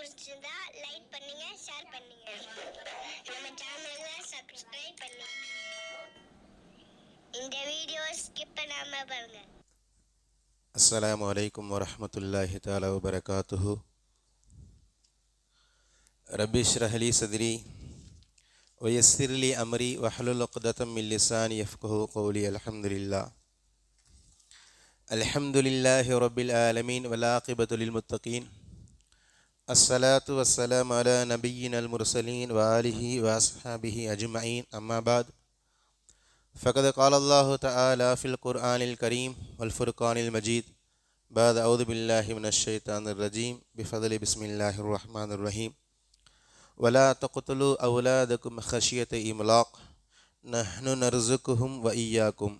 பிடிச்சிருந்தா லைக் பண்ணுங்க, ஷேர் பண்ணுங்க. நம்ம சேனலை சப்ஸ்கிரைப் பண்ணுங்க. இந்த வீடியோ ஸ்கிப் பண்ணாம பாருங்க. அஸ்ஸலாமு அலைக்கும் வரஹ்மத்துல்லாஹி தஆலா வபரகாத்துஹு. ரப்பி இஷ்ரஹ் லி சத்ரி வயஸ்ஸிர் லி அம்ரி வஹ்லுல் உக்ததம் மின் லிசானி யஃப்கஹு கௌலி. அல்ஹம்துலில்லாஹி ரப்பில் ஆலமீன் வல் ஆகிபத்து லில் முத்தகீன். அஸ்ஸலாத்து வஸ்ஸலாமு அலா நபிய்யினல் முர்ஸலீன் வ ஆலிஹி வ அஸ்ஹாபிஹி அஜ்மஈன். அம்மா பாத். فقد قال الله تعالى في القرآن الكريم والفرقان المجيد بعد أعوذ بالله من الشيطان الرجيم بفضل بسم الله الرحمن الرحيم ولا تقتلوا أولادكم خشية إملاق نحن نرزقهم وإياكم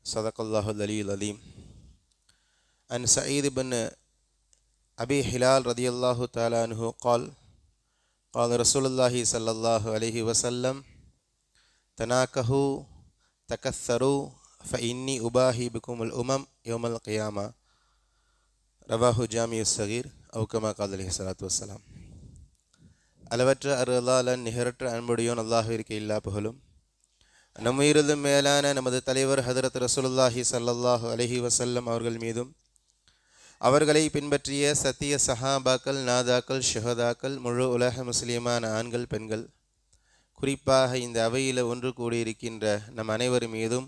صدق الله العلي العظيم. عن سعيد بن أبي هلال رضي الله تعالى عنه قال قال رسول الله صلى الله عليه وسلم تناكحوا تكثروا فإني أباهي بكم الأمم يوم القيامة. ரவாஹு ஜாமியு சகீர் அவு கமா கால் அலைஹி ஸலாத்து வஸ்ஸலாம். அளவற்ற அருளாளன் நிகரற்ற அன்புடையோன் அல்லாஹ்விற்கு எல்லா புகழும். நம்முயிரிலும் மேலான நமது தலைவர் ஹதரத் ரசூலுல்லாஹி ஸல்லல்லாஹு அலைஹி வஸல்லம் அவர்கள் மீதும் அவர்களை பின்பற்றிய சத்திய சஹாபாக்கள், நாதாக்கள், ஷுஹதாக்கள், முழு உலக முஸ்லிமான ஆண்கள், பெண்கள், குறிப்பாக இந்த அவையில் ஒன்று கூடியிருக்கின்ற நம் அனைவர் மீதும்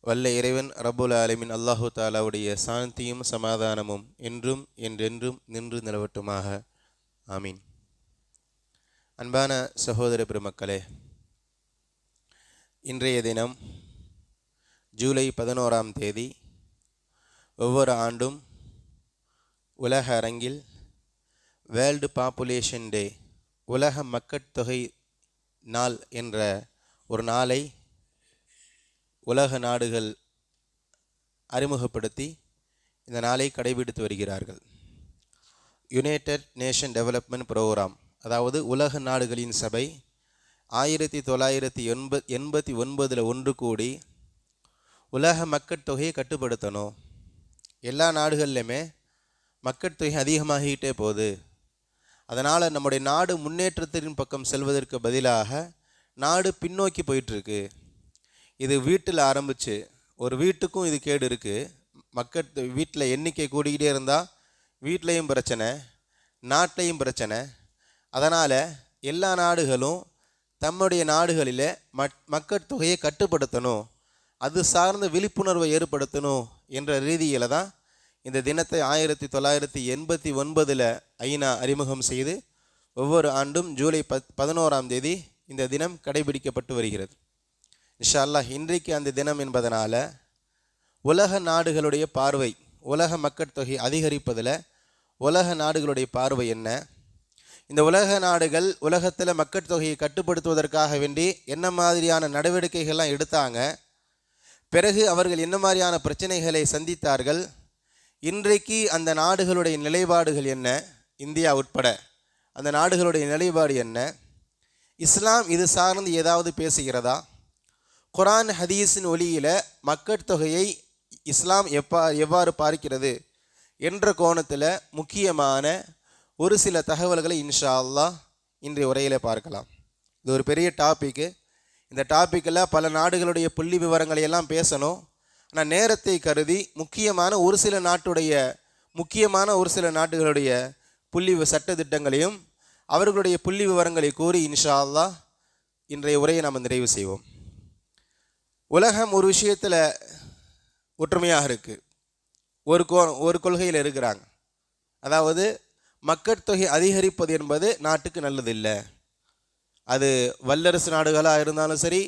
வல்ல இறைவன் ரப்புல் ஆலமீன் அல்லாஹு தாலாவுடைய சாந்தியும் சமாதானமும் என்றும் என்றென்றும் நின்று நிலவட்டுமாக. ஆமீன். அன்பான சகோதர பெருமக்களே, இன்றைய தினம் ஜூலை 11 ஒவ்வொரு ஆண்டும் உலக அரங்கில் வேர்ல்டு பாப்புலேஷன் டே, உலக மக்கட்தொகை நாள் என்ற ஒரு நாளை உலக நாடுகள் அறிமுகப்படுத்தி இந்த நாளை கடைபிடித்து வருகிறார்கள். யுனைடெட் நேஷன் டெவலப்மெண்ட் ப்ரோக்ராம், அதாவது உலக நாடுகளின் சபை 1989 ஒன்று கூடி உலக மக்கட்தொகையை கட்டுப்படுத்தணும். எல்லா நாடுகள்லையுமே மக்கட்தொகை அதிகமாகிட்டே போகுது. அதனால் நம்முடைய நாடு முன்னேற்றத்தின் பக்கம் செல்வதற்கு பதிலாக நாடு பின்னோக்கி போயிட்டுருக்கு. இது வீட்டில் ஆரம்பித்து ஒரு வீட்டுக்கும் இது கேடு இருக்குது. வீட்டில் எண்ணிக்கை கூடிக்கிட்டே இருந்தால் வீட்லேயும் பிரச்சனை, நாட்டையும் பிரச்சனை. அதனால் எல்லா நாடுகளும் தம்முடைய நாடுகளில் மக்கட்தொகையை கட்டுப்படுத்தணும், அது சார்ந்த விழிப்புணர்வை ஏற்படுத்தணும் என்ற ரீதியில் தான் இந்த தினத்தை 1989 ஐநா அறிமுகம் செய்து ஒவ்வொரு ஆண்டும் ஜூலை 11 இந்த தினம் கடைபிடிக்கப்பட்டு வருகிறது. இன்ஷா அல்லாஹ் இன்றைக்கு அந்த தினம் என்பதனால் உலக நாடுகளுடைய பார்வை, உலக மக்கட்தொகை அதிகரிப்பதில் உலக நாடுகளுடைய பார்வை என்ன, இந்த உலக நாடுகள் உலகத்தில் மக்கட்தொகையை கட்டுப்படுத்துவதற்காக வேண்டி என்ன மாதிரியான நடவடிக்கைகள்லாம் எடுத்தாங்க, பிறகு அவர்கள் என்ன மாதிரியான பிரச்சனைகளை சந்தித்தார்கள், இன்றைக்கு அந்த நாடுகளுடைய நிலைப்பாடுகள் என்ன, இந்தியா உட்பட அந்த நாடுகளுடைய நிலைப்பாடு என்ன, இஸ்லாம் இது சார்ந்து ஏதாவது பேசுகிறதா, குர்ஆன் ஹதீஸின் ஒளியில் மக்கட்தொகையை இஸ்லாம் எவ்வாறு பார்க்கிறது என்ற கோணத்தில் முக்கியமான ஒரு சில தகவல்களை இன்ஷா அல்லாஹ் இன்றைய உரையில் பார்க்கலாம். இது ஒரு பெரிய டாப்பிக்கு. இந்த டாப்பிக்கில் பல நாடுகளுடைய புள்ளி விவரங்களை எல்லாம் பேசணும். ஆனால் நேரத்தை கருதி முக்கியமான ஒரு சில நாடுகளுடைய புள்ளி சட்டத்திட்டங்களையும் அவர்களுடைய புள்ளி விவரங்களை கூறி இன்ஷா அல்லாஹ் இன்றைய உரையை நாம் நிறைவு செய்வோம். உலகம் ஒரு விஷயத்தில் ஒற்றுமையாக இருக்குது, ஒரு கொள்கையில் இருக்கிறாங்க. அதாவது மக்கட்தொகை அதிகரிப்பது என்பது நாட்டுக்கு நல்லதில்லை. அது வல்லரசு நாடுகளாக இருந்தாலும் சரி,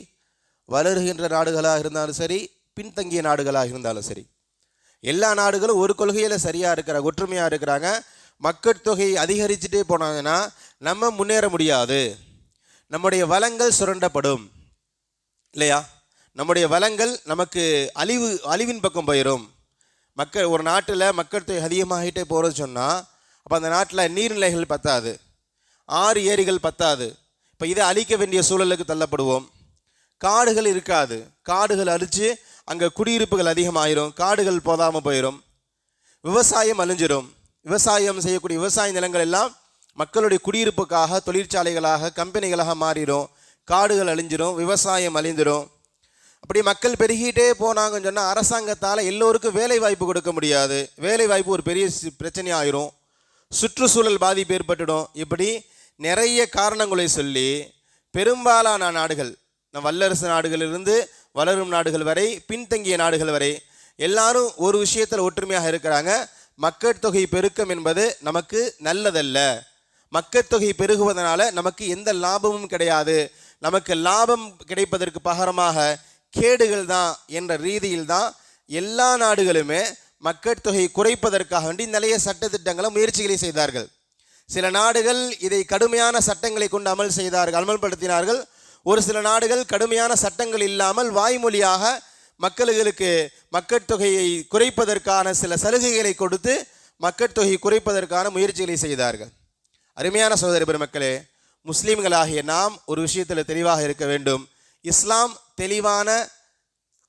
வளருகின்ற நாடுகளாக இருந்தாலும் சரி, பின்தங்கிய நாடுகளாக இருந்தாலும் சரி, எல்லா நாடுகளும் ஒரு கொள்கையில் சரியாக இருக்கிறாங்க, ஒற்றுமையாக இருக்கிறாங்க. மக்கட்தொகை அதிகரிச்சுட்டே போனாங்கன்னா நம்ம முன்னேற முடியாது, நம்முடைய வளங்கள் சுரண்டப்படும் இல்லையா, நம்முடைய வளங்கள் நமக்கு அழிவின் பக்கம் போயிடும். ஒரு நாட்டில் மக்கட்தொகை அதிகமாகிட்டே போகிறது சொன்னால் அப்போ அந்த நாட்டில் நீர்நிலைகள் பத்தாது, ஆறு ஏரிகள் பத்தாது. இப்போ இதை அழிக்க வேண்டிய சூழலுக்கு தள்ளப்படுவோம். காடுகள் இருக்காது, காடுகள் அழித்து அங்கே குடியிருப்புகள் அதிகமாகிடும், காடுகள் போதாமல் போயிடும், விவசாயம் அழிஞ்சிடும். விவசாயம் செய்யக்கூடிய விவசாய நிலங்கள் எல்லாம் மக்களுடைய குடியிருப்புக்காக தொழிற்சாலைகளாக கம்பெனிகளாக மாறிடும், காடுகள் அழிஞ்சிடும், விவசாயம் அழிந்துடும். அப்படி மக்கள் பெருகிட்டே போனாங்கன்னு சொன்னால் அரசாங்கத்தால் எல்லோருக்கும் வேலை வாய்ப்பு கொடுக்க முடியாது. வேலை வாய்ப்பு ஒரு பெரிய பிரச்சனையாயிரும், சுற்றுச்சூழல் பாதிப்பு ஏற்பட்டுடும். இப்படி நிறைய காரணங்களை சொல்லி பெரும்பாலான நாடுகள், வல்லரசு நாடுகளிலிருந்து வளரும் நாடுகள் வரை, பின்தங்கிய நாடுகள் வரை எல்லாரும் ஒரு விஷயத்தில் ஒற்றுமையாக இருக்கிறாங்க. மக்கட்தொகை பெருக்கம் என்பது நமக்கு நல்லதல்ல, மக்கட்தொகை பெருகுவதனால நமக்கு எந்த லாபமும் கிடையாது, நமக்கு லாபம் கிடைப்பதற்கு பகரமாக கேடுகள் தான் என்ற ரீதியில் தான் எல்லா நாடுகளுமே மக்கட்தொகை குறைப்பதற்காக வேண்டி நிறைய சட்டத்திட்டங்களை முயற்சிகளை செய்தார்கள். சில நாடுகள் இதை கடுமையான சட்டங்களை கொண்டு அமல்படுத்தினார்கள். ஒரு சில நாடுகள் கடுமையான சட்டங்கள் இல்லாமல் வாய்மொழியாக மக்களுக்கு மக்கட்தொகையை குறைப்பதற்கான சில சலுகைகளை கொடுத்து மக்கட்தொகை குறைப்பதற்கான முயற்சிகளை செய்தார்கள். அருமையான சகோதர பெருமக்களே, முஸ்லீம்களாகிய நாம் ஒரு விஷயத்தில் தெளிவாக இருக்க வேண்டும். இஸ்லாம் தெளிவான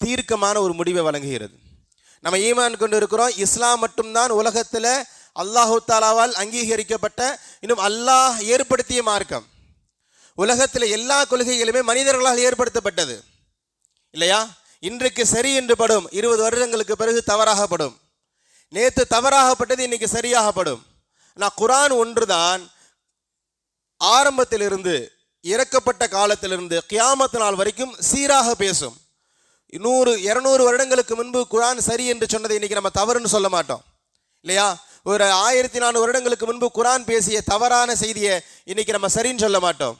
தீர்க்கமான ஒரு முடிவை வழங்குகிறது. நம்ம ஈமான் கொண்டு இருக்கிறோம், இஸ்லாம் மட்டும்தான் உலகத்தில் அல்லாஹு தாலாவால் அங்கீகரிக்கப்பட்ட, இன்னும் அல்லாஹ் ஏற்படுத்திய மார்க்கம். உலகத்தில் எல்லா கொள்கைகளுமே மனிதர்களால் ஏற்படுத்தப்பட்டது இல்லையா? இன்றைக்கு சரி என்று படும், 20 வருடங்களுக்கு பிறகு தவறாகப்படும். நேற்று தவறாகப்பட்டது இன்னைக்கு சரியாகப்படும். நான் குர்ஆன் ஒன்றுதான் ஆரம்பத்திலிருந்து இறக்கப்பட்ட காலத்திலிருந்து கியாமத் நாள் வரைக்கும் சீராக பேசும். 100-200 வருடங்களுக்கு முன்பு குர்ஆன் சரி என்று சொன்னதை இன்னைக்கு நம்ம தவறுன்னு சொல்ல மாட்டோம் இல்லையா? ஒரு 1400 வருடங்களுக்கு முன்பு குர்ஆன் பேசிய தவறான செய்தியை இன்னைக்கு நம்ம சரின்னு சொல்ல மாட்டோம்.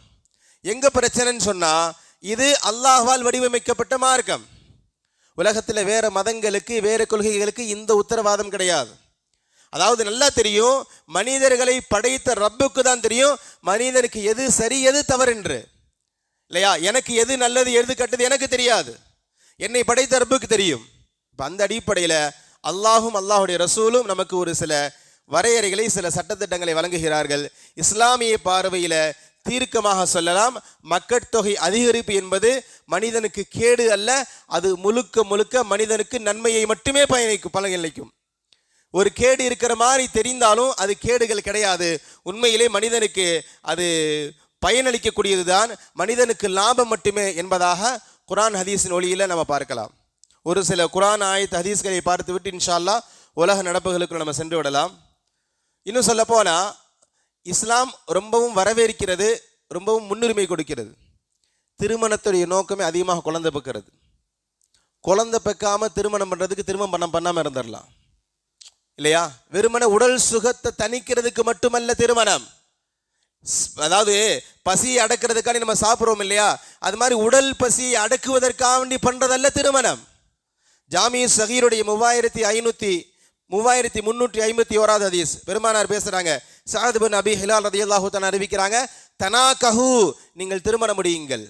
எங்க பிரச்சனைன்னு சொன்னா, இது அல்லாஹ்வால் வடிவமைக்கப்பட்ட மார்க்கம். உலகத்தில் வேற மதங்களுக்கு வேற கொள்கைகளுக்கு இந்த உத்தரவாதம் கிடையாது. அதாவது நல்லா தெரியும், மனிதர்களை படைத்த ரப்புக்கு தான் தெரியும் மனிதனுக்கு எது சரி எது தவறு என்று இல்லையா? எனக்கு எது நல்லது எது கெட்டது எனக்கு தெரியாது, என்னை படைத்த ரப்புக்கு தெரியும். இப்போ அந்த அடிப்படையில் அல்லாஹும் அல்லாஹுடைய ரசூலும் நமக்கு ஒரு சில வரையறைகளை, சில சட்டத்திட்டங்களை வழங்குகிறார்கள். இஸ்லாமிய பார்வையில் தீர்க்கமாக சொல்லலாம், மக்கட்தொகை அதிகரிப்பு என்பது மனிதனுக்கு கேடு அல்ல, அது முழுக்க முழுக்க மனிதனுக்கு நன்மையை மட்டுமே பலனளிக்கும். ஒரு கேடு இருக்கிற மாதிரி தெரிந்தாலும் அது கேடுகள் கிடையாது. உண்மையிலே மனிதனுக்கு அது பயனளிக்கக்கூடியது தான், மனிதனுக்கு லாபம் மட்டுமே என்பதாக குர்ஆன் ஹதீஸின் ஒளியில் நம்ம பார்க்கலாம். ஒரு சில குர்ஆன் ஆயத் ஹதீஸ்களை பார்த்து விட்டு இன்ஷா அல்லாஹ் உலக நடப்புகளுக்கு நம்ம சென்று விடலாம். இன்னும் சொல்ல போனால் இஸ்லாம் ரொம்பவும் வரவேற்கிறது, ரொம்பவும் முன்னுரிமை கொடுக்கிறது. திருமணத்துடைய நோக்கமே அதிகமாக குழந்தை பெக்கிறது. குழந்தை பெக்காமல் திருமணம் பண்ணுறதுக்கு திருமணம் பண்ணாமல் இருந்துடலாம் இல்லையா? வெறுமன உடல் சுகத்தை தணிக்கிறதுக்கு மட்டுமல்ல திருமணம். அதாவது பசியை அடக்கிறதுக்காண்டி நம்ம சாப்பிட்றோம் இல்லையா? அது மாதிரி உடல் பசியை அடக்குவதற்காக வேண்டி பண்ணுறதல்ல திருமணம். ஜாமி சகீருடைய 3351 ஹதீஸ் பெருமானார் பேசுகிறாங்க. சஅத் பின் அபி ஹிலால் ரலியல்லாஹு தஆலா அறிவிக்கிறாங்க, தனாகஹு, நீங்கள் திருமணம் முடியுங்கள்.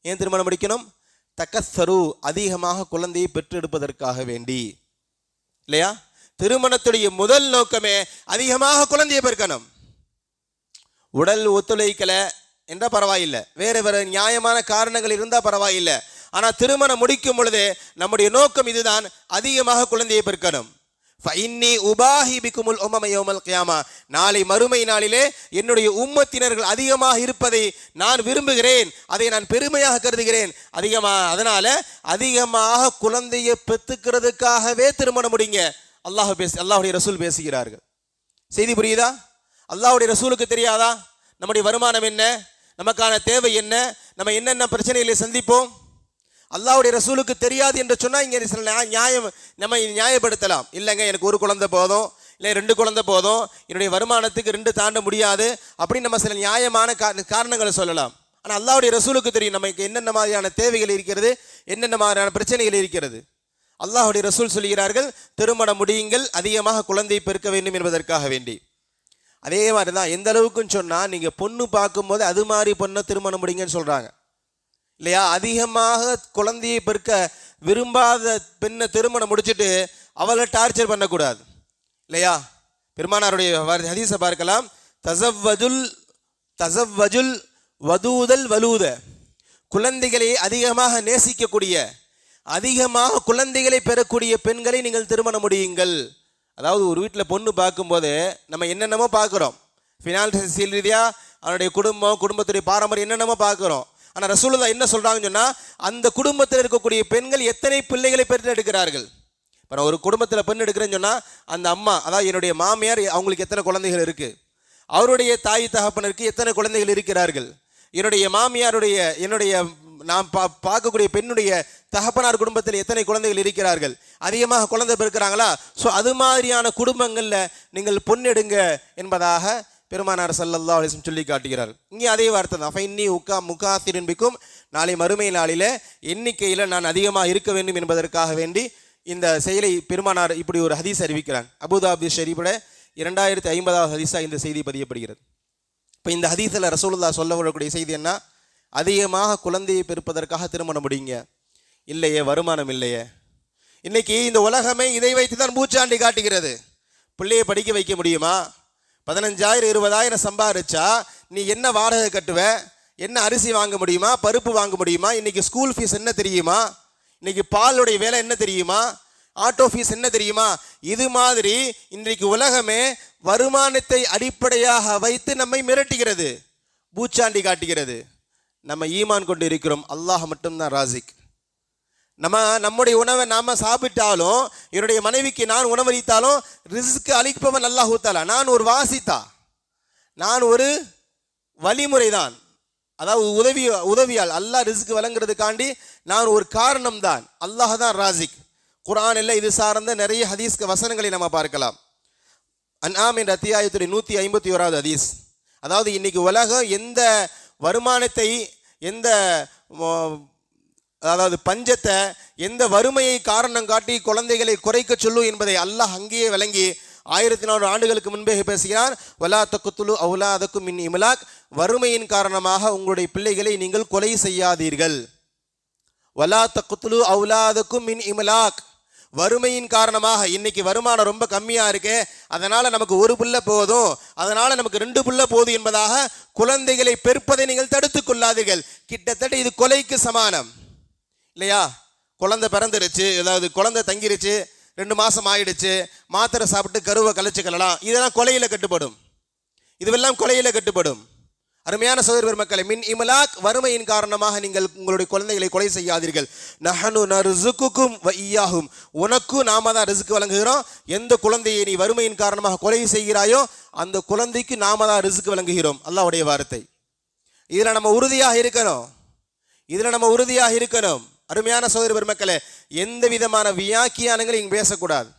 ஏன் திருமணம் முடிக்கணும்? தகஸ்ஸரு, அதிகமாக குழந்தையை பெற்றெடுப்பதற்காக வேண்டி இல்லையா? திருமணத்துடைய முதல் நோக்கமே அதிகமாக குழந்தையை பெருக்கணும். உடல் ஒத்துழைக்கல என்றால் பரவாயில்லை, வேறு வேறு நியாயமான காரணங்கள் இருந்தால் பரவாயில்லை. ஆனால் திருமணம் முடிக்கும் பொழுது நம்முடைய நோக்கம் இதுதான், அதிகமாக குழந்தையை பெருக்கணும். ஃபஇன்னி உபாஹி பிகுமுல் உம்மம யௌமல் கியாமா, நாளை மறுமை நாளிலே என்னுடைய உம்மத்தினர்கள் அதிகமாக இருப்பதை நான் விரும்புகிறேன், அதை நான் பெருமையாக கருதுகிறேன். அதனால அதிகமாக குழந்தையை பெற்றுக்கிறதுக்காகவே திருமணம் முடிங்க. அல்லாஹ்வுடைய ரசூல் பேசுகிறார்கள். செய்தி புரியுதா? அல்லாஹ்வுடைய ரசூலுக்கு தெரியாதா நம்முடைய வருமானம் என்ன, நமக்கான தேவை என்ன, நம்ம என்னென்ன பிரச்சனைகளை சந்திப்போம்? அல்லாஹ்வுடைய ரசூலுக்கு தெரியாது என்று சொன்னால் இங்கே சில நம்ம நியாயப்படுத்தலாம். இல்லைங்க, எனக்கு ஒரு குழந்தை போதும், இல்லை 2 குழந்தை போதும், என்னுடைய வருமானத்துக்கு 2 தாண்ட முடியாது அப்படின்னு நம்ம சில நியாயமான காரணங்களை சொல்லலாம். ஆனால் அல்லாஹ்வுடைய ரசூலுக்கு தெரியும் நமக்கு என்னென்ன மாதிரியான தேவைகள் இருக்கிறது, என்னென்ன மாதிரியான பிரச்சனைகள் இருக்கிறது. அல்லாஹ்வுடைய ரசூல் சொல்கிறார்கள், திருமணம் முடியுங்கள், அதிகமாக குழந்தை பெருக்க வேண்டும் என்பதற்காக வேண்டி. அதே மாதிரி தான் எந்த அளவுக்குன்னு சொன்னால், நீங்கள் பொண்ணு பார்க்கும்போது அது மாதிரி பொண்ணை திருமணம் முடிங்கன்னு சொல்கிறாங்க இல்லையா? அதிகமாக குழந்தையை பெருக்க விரும்பாத பெண்ணை திருமணம் முடிச்சுட்டு அவளை டார்ச்சர் பண்ணக்கூடாது இல்லையா? பெருமானாருடைய ஹதீஸை பார்க்கலாம், தஸவ்வஜுல் வதூதல் வலூத, குழந்தைகளை அதிகமாக நேசிக்கக்கூடிய, அதிகமாக குழந்தைகளை பெறக்கூடிய பெண்களை நீங்கள் திருமணம் முடியுங்கள் அதாவது ஒரு வீட்டில் பொண்ணு பார்க்கும்போது நம்ம என்னென்னமோ பார்க்குறோம், ஃபினான்சியல் ரீதியாக அவனுடைய குடும்பத்துடைய பாரம்பரியம் என்னென்னமோ பார்க்குறோம். ஆனால் ரசூலுல்லாஹ் என்ன சொல்கிறாங்கன்னு சொன்னால், அந்த குடும்பத்தில் இருக்கக்கூடிய பெண்கள் எத்தனை பிள்ளைகளை பெற்றெடுக்கிறார்கள். இப்போ நான் ஒரு குடும்பத்தில் பெண் எடுக்கிறேன்னு சொன்னால், அந்த அம்மா, அதாவது என்னுடைய மாமியார், அவங்களுக்கு எத்தனை குழந்தைகள் இருக்குது, அவருடைய தாய் தகப்பனருக்கு எத்தனை குழந்தைகள் இருக்கிறார்கள், என்னுடைய மாமியாருடைய நான் பார்க்கக்கூடிய பெண்ணுடைய தகப்பனார் குடும்பத்தில் எத்தனை குழந்தைகள் இருக்கிறார்கள், அதிகமாக குழந்தை பெருக்கிறாங்களா. ஸோ அது மாதிரியான குடும்பங்களில் நீங்கள் பொண்ணெடுங்க என்பதாக பெருமானார் ஸல்லல்லாஹு அலைஹி வஸல்லம் சொல்லி காட்டுகிறார். இங்கே அதே வார்த்தை தான், ஃபைன்னி முகாசிரின் பிக்கும், நாளை மறுமை நாளில் எண்ணிக்கையில் நான் அதிகமாக இருக்க வேண்டும் என்பதற்காக வேண்டி இந்த செயலை பெருமானார் இப்படி ஒரு ஹதீஸ் அறிவிக்கிறாங்க. அபூதாபி ஷரீஃபுடைய 2050வது ஹதீஸாக இந்த செய்தி பதியப்படுகிறது. இப்போ இந்த ஹதீஸில் ரசூலுல்லாஹ் சொல்ல வரக்கூடிய செய்தி என்ன, அதிகமாக குழந்தையை பெருப்பதற்காக திருமணம் முடியுங்க, இல்லையே வருமானம் இல்லையே. இன்னைக்கு இந்த உலகமே இதை வைத்து தான் மூச்சாண்டி காட்டுகிறது. பிள்ளையை படிக்க வைக்க முடியுமா, 15,000 20,000 சம்பாதிச்சா நீ என்ன வாடகை கட்டுவ, என்ன அரிசி வாங்க முடியுமா, பருப்பு வாங்க முடியுமா, இன்னைக்கு ஸ்கூல் ஃபீஸ் என்ன தெரியுமா, இன்னைக்கு பாலுடைய வேலை என்ன தெரியுமா, ஆட்டோ ஃபீஸ் என்ன தெரியுமா. இது மாதிரி இன்றைக்கு உலகமே வருமானத்தை அடிப்படையாக வைத்து நம்மை மிரட்டுகிறது, பூச்சாண்டி காட்டுகிறது. நம்ம ஈமான் கொண்டு இருக்கிறோம், அல்லாஹ் மட்டும்தான் ராசிக். நம்முடைய உணவை நாம் சாப்பிட்டாலும், என்னுடைய மனைவிக்கு நான் உணவளித்தாலும் ரிஸ்க் அளிப்பவன் அல்லாஹ் தஆலா. நான் ஒரு வாசித்தா, நான் ஒரு வழிமுறை தான், அதாவது உதவியால் அல்லாஹ் ரிஸ்க் வழங்குறதுக்காண்டி நான் ஒரு காரணம் தான். அல்லாஹ் தான் ராசிக். குர்ஆனில் இது சார்ந்த நிறைய ஹதீஸ் வசனங்களை நம்ம பார்க்கலாம். அன்ஆம் என்ற அத்தியாயத்துடைய 151வது ஹதீஸ். அதாவது இன்னைக்கு உலகம் எந்த வருமானத்தை, எந்த அதாவது பஞ்சத்தை, எந்த வறுமையை காரணம் காட்டி குழந்தைகளை குறைக்க சொல்லும் என்பதை அல்லாஹ் அங்கேயே விளங்கி 1400 ஆண்டுகளுக்கு முன்பே பேசுகிறார். வலா தக்துலு அவுலாதக்கும் மின் இம்லாக், வறுமையின் காரணமாக உங்களுடைய பிள்ளைகளை நீங்கள் கொலை செய்யாதீர்கள். வலா தக்துலு அவுலாதக்கும் மின் இம்லாக், வறுமையின் காரணமாக இன்னைக்கு வருமானம் ரொம்ப கம்மியாக இருக்கு, அதனால் நமக்கு ஒரு புள்ள போதும், அதனால் நமக்கு 2 புள்ள போதும் என்பதாக குழந்தைகளை பெருப்பதை நீங்கள் தடுத்து கொள்ளாதீர்கள். கிட்டத்தட்ட இது கொலைக்கு சமானம் இல்லையா. குழந்தை பிறந்துருச்சு, அதாவது குழந்தை தங்கிருச்சு, 2 மாதம் ஆயிடுச்சு, மாத்திரை சாப்பிட்டு கருவை கழிச்சுக்கலாம், இதெல்லாம் கொலையில் கட்டுப்படும், இதுவெல்லாம் கொலையில் கட்டுப்படும். அருமையான சகோதர பெருமக்களே, மின் இம்லாக், வறுமையின் காரணமாக நீங்கள் உங்களுடைய குழந்தைகளை கொலை செய்யாதீர்கள். நஹனு நர்சுகுக்கும் வ இய்யாஹும், உனக்கும் நாம தான் ரிஸ்க் வழங்குகிறோம். எந்த குழந்தையை நீ வறுமையின் காரணமாக கொலை செய்கிறாயோ அந்த குழந்தைக்கு நாம தான் ரிஸ்க் வழங்குகிறோம். அல்லாஹ்வுடைய வார்த்தை. இதில் நம்ம உறுதியாக இருக்கணும். அருமையான சகோதர பெருமக்களே, எந்த விதமான வியாக்கியானங்களும் இங்கே பேசக்கூடாது.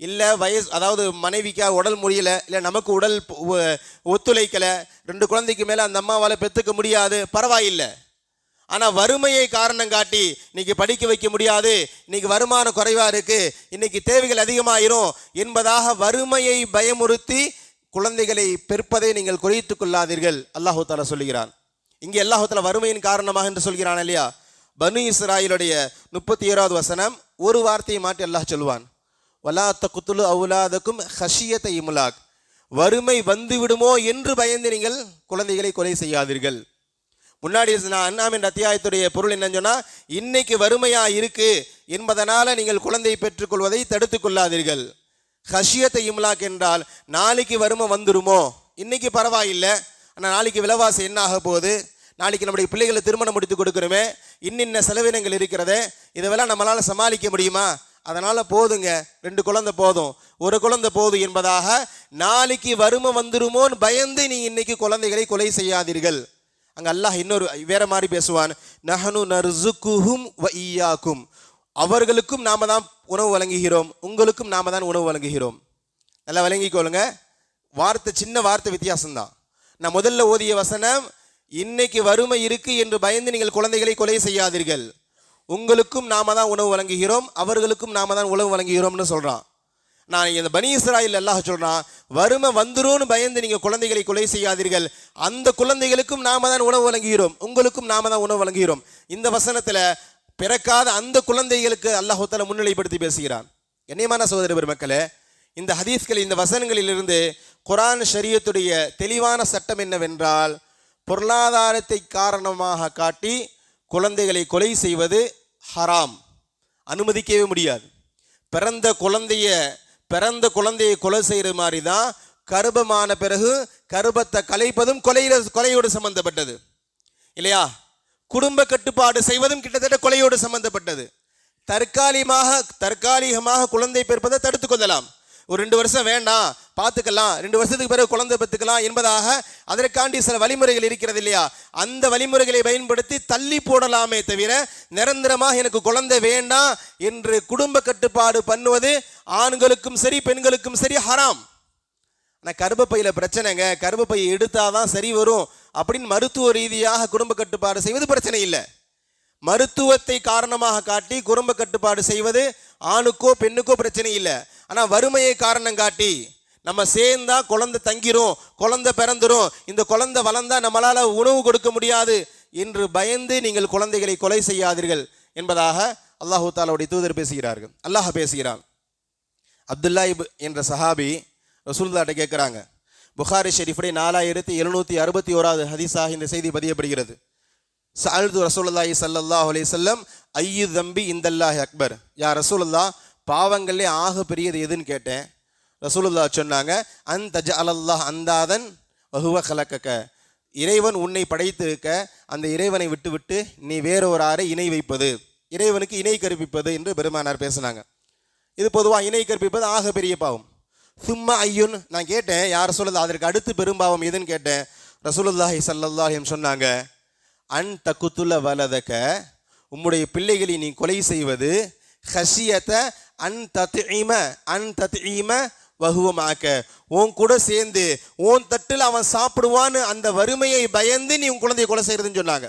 இல்லை அதாவது மனைவிக்கா உடல் முடியல, இல்லை நமக்கு உடல் ஒத்துழைக்கலை, 2 குழந்தைக்கு மேலே அந்த அம்மாவால் பெற்றுக்க முடியாது, பரவாயில்லை. ஆனால் வறுமையை காரணம் காட்டி இன்னைக்கு படிக்க வைக்க முடியாது, இன்னைக்கு வருமானம் குறைவாக இருக்குது, இன்னைக்கு தேவைகள் அதிகமாயிரும் என்பதாக வறுமையை பயமுறுத்தி குழந்தைகளை பெருப்பதை நீங்கள் குறைத்து கொள்ளாதீர்கள். அல்லாஹு தஆலா சொல்லுகிறான். இங்கே அல்லாஹு தஆலா வறுமையின் காரணமாக என்று சொல்கிறான் இல்லையா. பனு இஸ்ராயிலுடைய 31வது வசனம் ஒரு வார்த்தையை மாற்றி அல்லாஹ் சொல்லுவான், வலா தக்துலு அவுலாதக்கும் ஹஷியத இம்லாக், வறுமை வந்து விடுமோ என்று பயந்து நீங்கள் குழந்தைகளை கொலை செய்யாதீர்கள். முன்னாடி அன்ஆம் என்ற அத்தியாயத்துடைய பொருள் என்னன்னு சொன்னால், இன்னைக்கு வறுமையா இருக்கு என்பதனால நீங்கள் குழந்தையை பெற்றுக்கொள்வதை தடுத்து கொள்ளாதீர்கள். ஹஷியத இம்லாக் என்றால் நாளைக்கு வறுமை வந்துடுமோ, இன்னைக்கு பரவாயில்லை, ஆனால் நாளைக்கு விலைவாசி என்ன ஆக போகுது, நாளைக்கு நம்முடைய பிள்ளைகளை திருமணம் முடித்து கொடுக்குறோமே, இன்னின்ன செலவினங்கள் இருக்கிறதே, இதெல்லாம் நம்மளால் சமாளிக்க முடியுமா, அதனால் போதுங்க, 2 குழந்தை போதும், 1 குழந்தை போதும் என்பதாக நாளைக்கு வறுமை வந்துருமோன்னு பயந்து நீ இன்னைக்கு குழந்தைகளை கொலை செய்யாதீர்கள். அங்கே அல்லாஹ் இன்னொரு வேற மாதிரி பேசுவான், நஹனு நர்சுகுஹும் வ இய்யாக்கும், அவர்களுக்கும் நாம தான் உணவு வழங்குகிறோம், உங்களுக்கும் நாம தான் உணவு வழங்குகிறோம். நல்லா வழங்கிக்கொள்ளுங்க. சின்ன வார்த்தை வித்தியாசம்தான். நான் முதல்ல ஓதிய வசனம், இன்னைக்கு வறுமை இருக்கு என்று பயந்து நீங்கள் குழந்தைகளை கொலை செய்யாதீர்கள், உங்களுக்கும் நாம தான் உணவு வழங்குகிறோம், அவர்களுக்கும் நாம தான் உணவு வழங்குகிறோம்னு சொல்றான். நான் இந்த பனி இஸ்ராயில் அல்லாஹ் சொல்றான், வறுமை வந்துரும்னு பயந்து நீங்க குழந்தைகளை கொலை செய்யாதீர்கள், அந்த குழந்தைகளுக்கும் நாம தான் உணவு வழங்குகிறோம், உங்களுக்கும் நாம தான் உணவு வழங்குகிறோம். இந்த வசனத்துல பிறக்காத அந்த குழந்தைகளுக்கு அல்லாஹ் தஆலா முன்னிலைப்படுத்தி பேசுகிறான். கண்ணியமான சகோதர பெருமக்களே, இந்த ஹதீஸ்கள், இந்த வசனங்களிலிருந்து குர்ஆன் ஷரியத்துடைய தெளிவான சட்டம் என்னவென்றால், பொருளாதாரத்தை காரணமாக காட்டி குழந்தைகளை கொலை செய்வது ஹராம், அனுமதிக்கவே முடியாது. பிறந்த குழந்தைய பிறந்த குழந்தையை கொலை செய்கிற மாதிரி தான் கர்ப்பமான பிறகு கர்ப்பத்தை கலைப்பதும் கொலையோடு சம்பந்தப்பட்டது இல்லையா? குடும்ப கட்டுப்பாடு செய்வதும் கிட்டத்தட்ட கொலையோடு சம்பந்தப்பட்டது. தற்காலிகமாக குழந்தை பிறப்பதை தடுத்து கொள்ளலாம். ஒரு 2 வருஷம் வேண்டாம் பார்த்துக்கலாம், 2 வருஷத்துக்கு பிறகு குழந்தை பெற்றுக்கலாம் என்பதாக அதற்காண்டி சில வழிமுறைகள் இருக்கிறது இல்லையா? அந்த வழிமுறைகளை பயன்படுத்தி தள்ளி போடலாமே தவிர நிரந்தரமாக எனக்கு குழந்தை வேண்டாம் என்று குடும்ப கட்டுப்பாடு பண்ணுவது ஆண்களுக்கும் சரி பெண்களுக்கும் சரி ஹராம். ஆனால் கர்ப்பப்பையில பிரச்சனைங்க, கர்ப்பப்பையை எடுத்தாதான் சரி வரும் அப்படின்னு மருத்துவ ரீதியாக குடும்ப கட்டுப்பாடு செய்வது பிரச்சனை இல்லை. மருத்துவத்தை காரணமாக காட்டி குடும்ப கட்டுப்பாடு செய்வது ஆணுக்கோ பெண்ணுக்கோ பிரச்சனை இல்லை. ஆனால் வறுமையை காரணம் காட்டி நம்ம சேர்ந்தா குழந்தை தங்கிரும், குழந்தை பிறந்துரும், இந்த குழந்தை வளர்ந்தா நம்மளால உணவு கொடுக்க முடியாது என்று பயந்து நீங்கள் குழந்தைகளை கொலை செய்யாதீர்கள் என்பதாக அல்லாஹு தாலாவுடைய தூதர் பேசுகிறார்கள். அல்லாஹ் பேசுகிறான். அப்துல்லா என்ற சஹாபி ரசூலுல்லாஹ்ட்ட கேட்குறாங்க. புகாரி ஷெரீஃபுடைய 4761 ஹதீஸாக இந்த செய்தி பதியப்படுகிறது. சஅல்து ரசூலுல்லாஹி ஸல்லல்லாஹு அலைஹி வஸல்லம் ஐயு தம்பி இந்தல்லாஹி அக்பர், யா ரசூலுல்லாஹ் பாவங்களே ஆக பெரியது எதுன்னு கேட்டேன். ரசூலுல்லாஹ் சொன்னாங்க, அன் தஜஅலல்லாஹ் அந்தாதன் வஹுவ கலக்கக, இறைவன் உன்னை படைத்திருக்க அந்த இறைவனை விட்டு நீ வேறொரு ஆரை இணை வைப்பது, இறைவனுக்கு இணை கற்பிப்பது என்று பெருமானார் பேசினாங்க. இது பொதுவாக இணை கற்பிப்பது ஆக பெரிய பாவம். சும்மா ஐயுன், நான் கேட்டேன் யார் ரசூலுல்லாஹ் அதற்கு அடுத்து பெரும்பாவம் எதுன்னு கேட்டேன். ரசூலுல்லாஹி ஸல்லல்லாஹு அலைஹி வஸல்லம் சொன்னாங்க, அன் தகுத்துல வலதக, உம்முடைய பிள்ளைகளை நீ கொலை செய்வது, ஹஷியத அன் தத்ஈம வஹுவமாக்க, உன் கூட சேர்ந்து உன் தட்டில் அவன் சாப்பிடுவான்னு அந்த வறுமையை பயந்து நீ உன் குழந்தையை கொலை செய்யறதுன்னு சொன்னாங்க.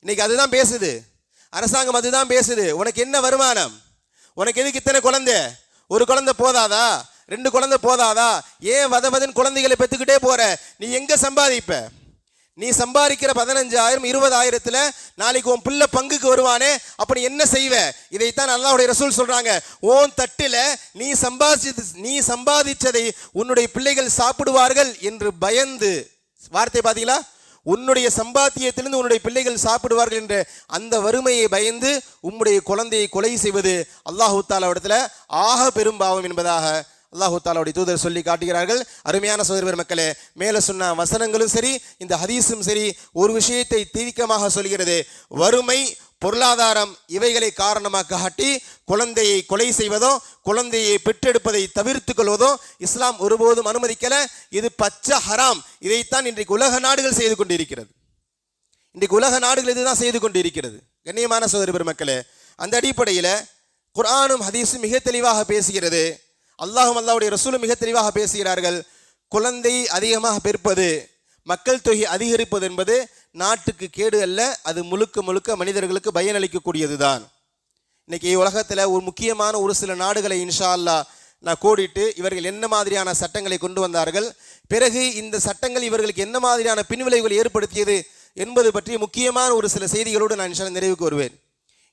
இன்னைக்கு அதுதான் பேசுது, அரசாங்கம் அதுதான் பேசுது. உனக்கு என்ன வருமானம், உனக்கு எதுக்கு இத்தனை குழந்தை, ஒரு குழந்தை போதாதா, 2 குழந்தை போதாதா, ஏன் வதவதன் குழந்தைகளை பெற்றுக்கிட்டே போற, நீ எங்க சம்பாதிப்ப? நீ சம்பாதிக்கிற 15,000 20,000த்துல நாளைக்கு உன் பிள்ளை பங்குக்கு வருவானே, அப்படி என்ன செய்வ? இதைத்தான் அல்லாஹ்வுடைய ரசூல் சொல்றாங்க, உன் தட்டில நீ சம்பாதிச்சதை உன்னுடைய பிள்ளைகள் சாப்பிடுவார்கள் என்று பயந்து, வார்த்தை பாத்தீங்களா, உன்னுடைய சம்பாத்தியத்திலிருந்து உன்னுடைய பிள்ளைகள் சாப்பிடுவார்கள் என்ற அந்த வறுமையை பயந்து உம்முடைய குழந்தையை கொலை செய்வது அல்லாஹு தாலாவிடத்துல ஆக பெரும்பாவம் என்பதாக அல்லாஹு தாலாவுடைய தூதர் சொல்லி காட்டுகிறார்கள். அருமையான சகோதர மக்களே, மேலே சொன்ன வசனங்களும் சரி இந்த ஹதீஸும் சரி ஒரு விஷயத்தை தீர்க்கமாக சொல்கிறது. வறுமை, பொருளாதாரம் இவைகளை காரணமாக காட்டி குழந்தையை கொலை செய்வதோ குழந்தையை பெற்றெடுப்பதை தவிர்த்து கொள்வதோ இஸ்லாம் ஒருபோதும் அனுமதிக்கல. இது பச்சை ஹராம். இதைத்தான் இன்றைக்கு உலக நாடுகள் செய்து கொண்டிருக்கிறது. இன்றைக்கு உலக நாடுகள் இதுதான் செய்து கொண்டிருக்கிறது. கண்ணியமான சகோதர பெருமக்களே, அந்த அடிப்படையில் குர்ஆனும் ஹதீஸும் மிக தெளிவாக பேசுகிறது. அல்லாஹும் அல்லாஹ்வுடைய ரசூலும் மிக தெளிவாக பேசுகிறார்கள். குழந்தை அதிகமாக பெறுப்பது, மக்கள் தொகை அதிகரிப்பது என்பது நாட்டுக்கு கேடு அல்ல, அது முழுக்க மனிதர்களுக்கு பயனளிக்கக்கூடியது தான். இன்னைக்கு உலகத்தில் ஒரு முக்கியமான ஒரு சில நாடுகளை இன்ஷா அல்லாஹ் நான் கோடிட்டு இவர்கள் என்ன மாதிரியான சட்டங்களை கொண்டு வந்தார்கள், பிறகு இந்த சட்டங்கள் இவர்களுக்கு என்ன மாதிரியான பின்விளைவுகள் ஏற்படுத்தியது என்பது பற்றி முக்கியமான ஒரு சில செய்திகளோடு நான் இன்ஷா அல்லாஹ் நிறைவுக்கு வருவேன்.